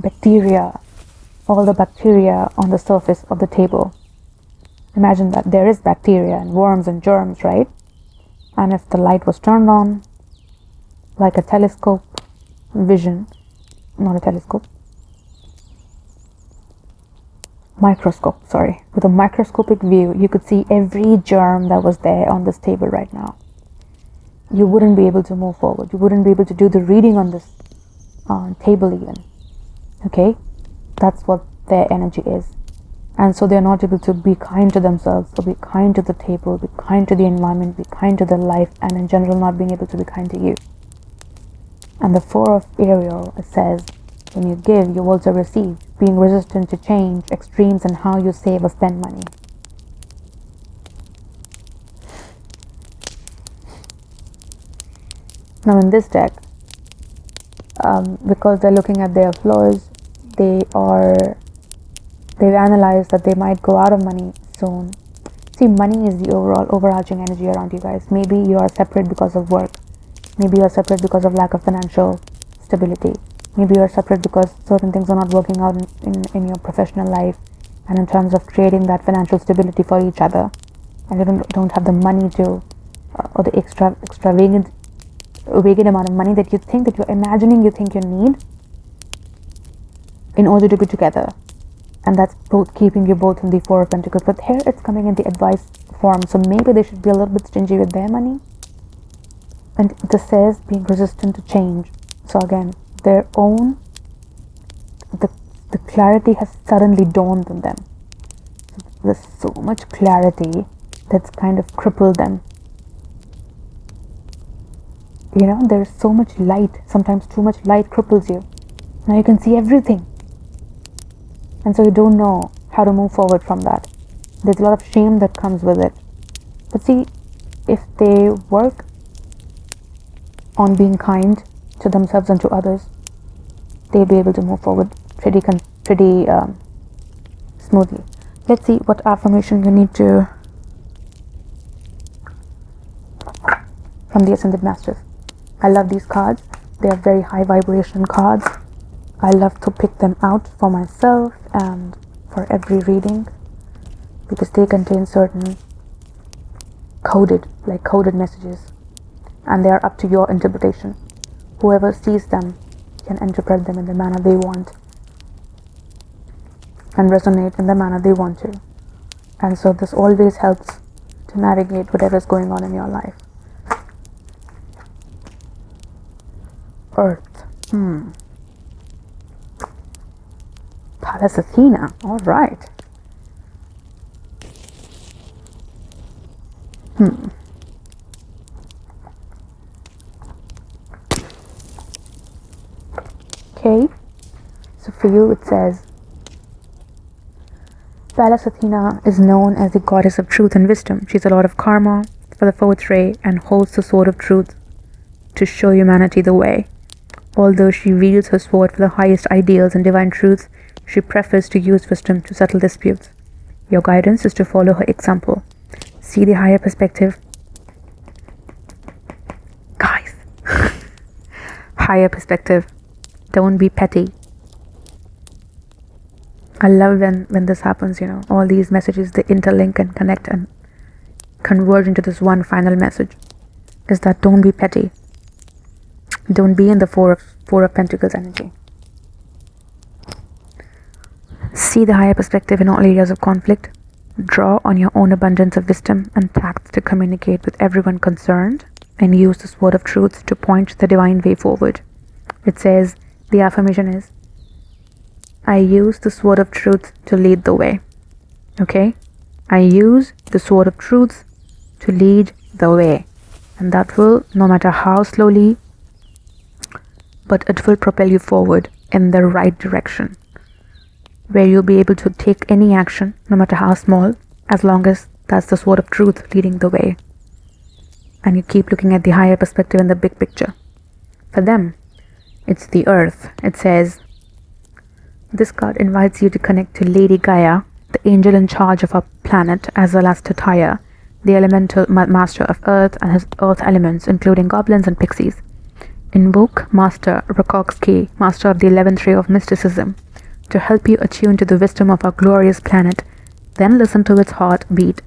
bacteria on the surface of the table. Imagine that there is bacteria and worms and germs, right? And if the light was turned on, like a telescope vision, not a telescope, microscope, sorry, with a microscopic view, you could see every germ that was there on this table right now. You wouldn't be able to move forward. You wouldn't be able to do the reading on this table even. Okay? That's what their energy is. And so they're not able to be kind to themselves, or be kind to the table, be kind to the environment, be kind to their life, and in general not being able to be kind to you. And the Four of Ariel, it says, when you give, you also receive, being resistant to change, extremes in how you save or spend money. Now in this deck, because they're looking at their flaws, they they've analyzed that they might go out of money soon. See, money is the overarching energy around you guys. Maybe you are separate because of work. Maybe you are separate because of lack of financial stability. Maybe you are separate because certain things are not working out in your professional life and in terms of creating that financial stability for each other. And you don't have the money to, or the extravagant amount of money that you think, that you're imagining you think you need in order to be together. And that's both keeping you both in the Four of Pentacles. But here it's coming in the advice form, so maybe they should be a little bit stingy with their money. And this says being resistant to change. So again, their own, the clarity has suddenly dawned on them. There's so much clarity that's kind of crippled them. You know, there's so much light. Sometimes too much light cripples you. Now you can see everything. And so you don't know how to move forward from that. There's a lot of shame that comes with it. But see, if they work on being kind to themselves and to others, they'll be able to move forward pretty smoothly. Let's see what affirmation you need to from the Ascended Masters. I love these cards. They are very high vibration cards. I love to pick them out for myself and for every reading because they contain certain coded messages, and they are up to your interpretation. Whoever sees them can interpret them in the manner they want and resonate in the manner they want to. And so this always helps to navigate whatever is going on in your life. Earth. Pallas Athena. All right. Okay. So for you it says, Pallas Athena is known as the goddess of truth and wisdom. She's a lord of karma for the fourth ray and holds the sword of truth to show humanity the way. Although she wields her sword for the highest ideals and divine truths, she prefers to use wisdom to settle disputes. Your guidance is to follow her example. See the higher perspective. Guys, higher perspective. Don't be petty. I love when this happens, you know, all these messages, they interlink and connect and converge into this one final message, is that don't be petty. Don't be in the Four of Pentacles energy. See the higher perspective in all areas of conflict. Draw on your own abundance of wisdom and tact to communicate with everyone concerned, and use the sword of truth to point the divine way forward. It says, the affirmation is, I use the sword of truth to lead the way. Okay? I use the sword of truth to lead the way. And that will, no matter how slowly, but it will propel you forward in the right direction, where you'll be able to take any action, no matter how small, as long as that's the sword of truth leading the way. And you keep looking at the higher perspective in the big picture. For them, it's the earth. It says, this card invites you to connect to Lady Gaia, the angel in charge of our planet, as well as to Tyre, the elemental master of earth and his earth elements, including goblins and pixies. Invoke Master Rakokski, master of the 11th ray of mysticism, to help you attune to the wisdom of our glorious planet. Then listen to its heartbeat.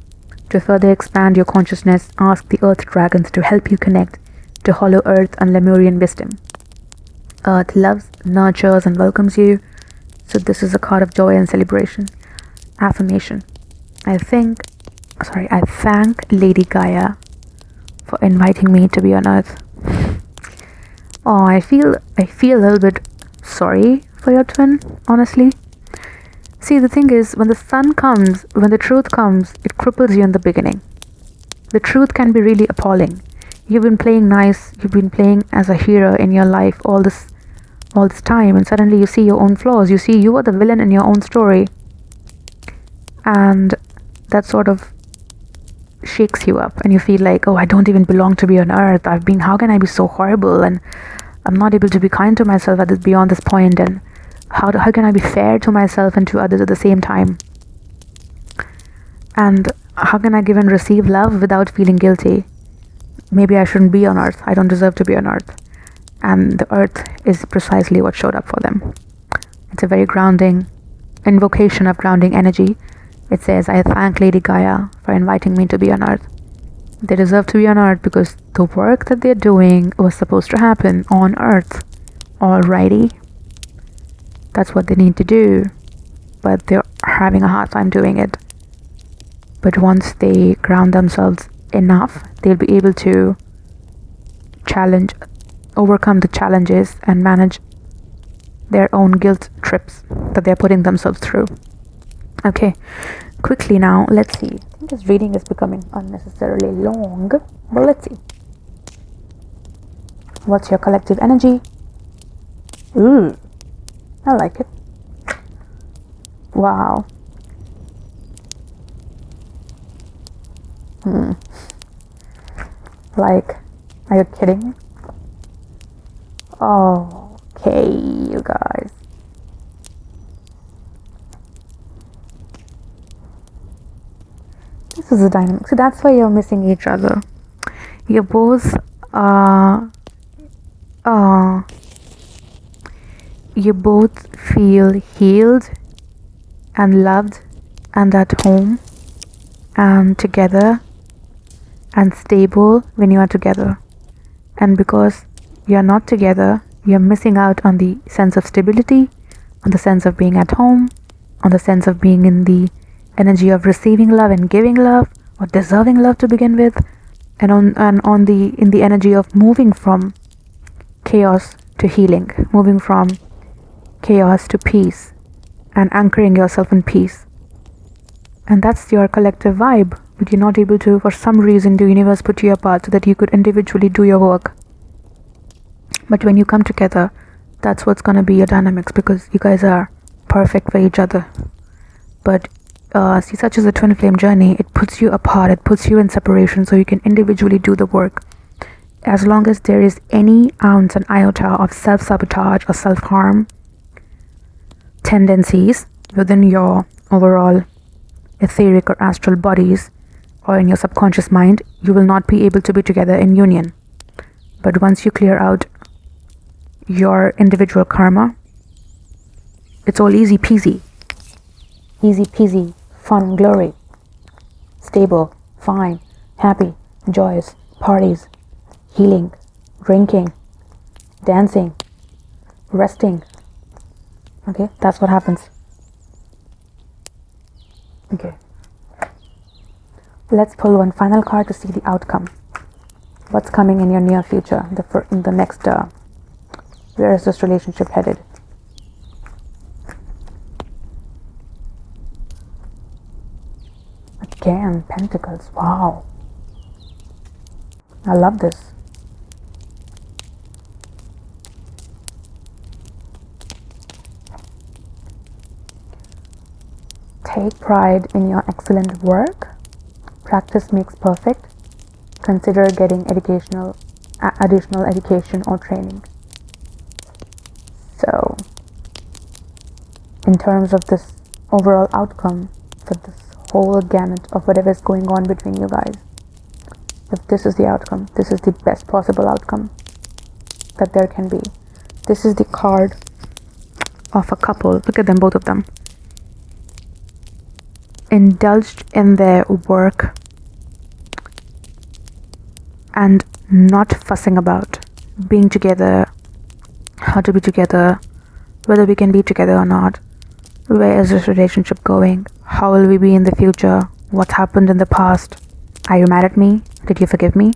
To further expand your consciousness, ask the earth dragons to help you connect to Hollow Earth and Lemurian wisdom. Earth loves, nurtures, and welcomes you. So this is a card of joy and celebration. Affirmation. I thank Lady Gaia for inviting me to be on Earth. Oh, I feel a little bit sorry for your twin, honestly. See, the thing is, when the sun comes, when the truth comes, it cripples you in the beginning. The truth can be really appalling. You've been playing nice, you've been playing as a hero in your life all this time, and suddenly you see your own flaws. You see you are the villain in your own story, and that sort of shakes you up, and you feel like, oh, I don't even belong to be on Earth. How can I be so horrible, and I'm not able to be kind to myself beyond this point, and How can I be fair to myself and to others at the same time? And how can I give and receive love without feeling guilty? Maybe I shouldn't be on earth. I don't deserve to be on earth. And the earth is precisely what showed up for them. It's a very grounding invocation of grounding energy. It says, I thank Lady Gaia for inviting me to be on earth. They deserve to be on earth because the work that they're doing was supposed to happen on earth. Alrighty. That's what they need to do. But they're having a hard time doing it. But once they ground themselves enough, they'll be able to overcome the challenges and manage their own guilt trips that they're putting themselves through. Okay, quickly now, let's see. I think this reading is becoming unnecessarily long, but let's see. What's your collective energy? Ooh, I like it. Wow. Like, are you kidding? Okay, you guys. This is a dynamic. So that's why you're missing each other. You both you both feel healed and loved and at home and together and stable when you are together. And because you're not together, you're missing out on the sense of stability, on the sense of being at home, on the sense of being in the energy of receiving love and giving love, or deserving love to begin with, and in the energy of moving from chaos to healing, moving from chaos to peace, and anchoring yourself in peace. And that's your collective vibe, but you're not able to, for some reason, the universe put you apart so that you could individually do your work. But when you come together, that's what's gonna be your dynamics, because you guys are perfect for each other. But see, such as a twin flame journey, it puts you apart, it puts you in separation so you can individually do the work. As long as there is any ounce and iota of self-sabotage or self-harm tendencies within your overall etheric or astral bodies or in your subconscious mind, you will not be able to be together in union. But once you clear out your individual karma, it's all easy peasy, fun, glory, stable, fine, happy, joyous, parties, healing, drinking, dancing, resting. Okay, that's what happens. Okay, let's pull one final card to see the outcome. What's coming in your near future, in the next where is this relationship headed? Again, Pentacles. Wow, I love this. Take pride in your excellent work. Practice makes perfect. Consider getting additional education or training. So, in terms of this overall outcome for this whole gamut of whatever is going on between you guys, if this is the outcome, this is the best possible outcome that there can be. This is the card of a couple. Look at them, both of them. Indulged in their work and not fussing about being together, how to be together, whether we can be together or not, where is this relationship going, how will we be in the future, what happened in the past, are you mad at me, did you forgive me,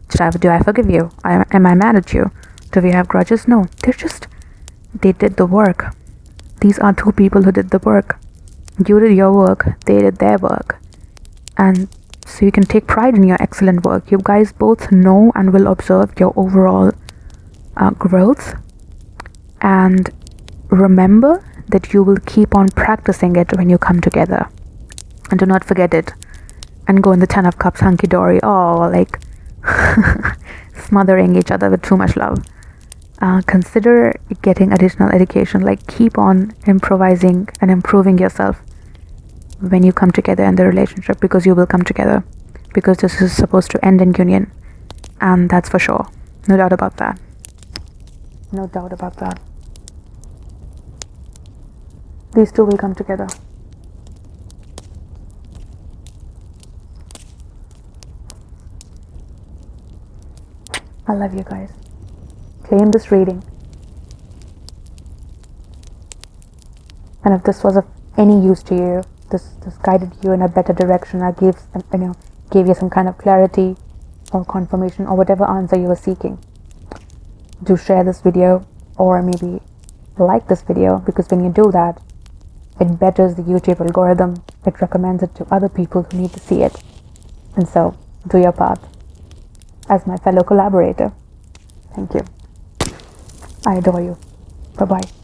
do I forgive you, am I mad at you, do we have grudges? No, they did the work. These are two people who did the work. You did your work, they did their work, and so you can take pride in your excellent work. You guys both know and will observe your overall growth, and remember that you will keep on practicing it when you come together, and do not forget it and go in the 10 of cups hunky-dory, like smothering each other with too much love. consider getting additional education. Like, keep on improvising and improving yourself when you come together in the relationship, because you will come together, because this is supposed to end in union, and that's for sure. No doubt about that. No doubt about that. These two will come together. I love you guys. Claim this reading. And if this was of any use to you, this guided you in a better direction, I gave you some kind of clarity or confirmation or whatever answer you were seeking, do share this video, or maybe like this video, because when you do that, it betters the YouTube algorithm. It recommends it to other people who need to see it. And so, do your part as my fellow collaborator. Thank you. I adore you. Bye-bye.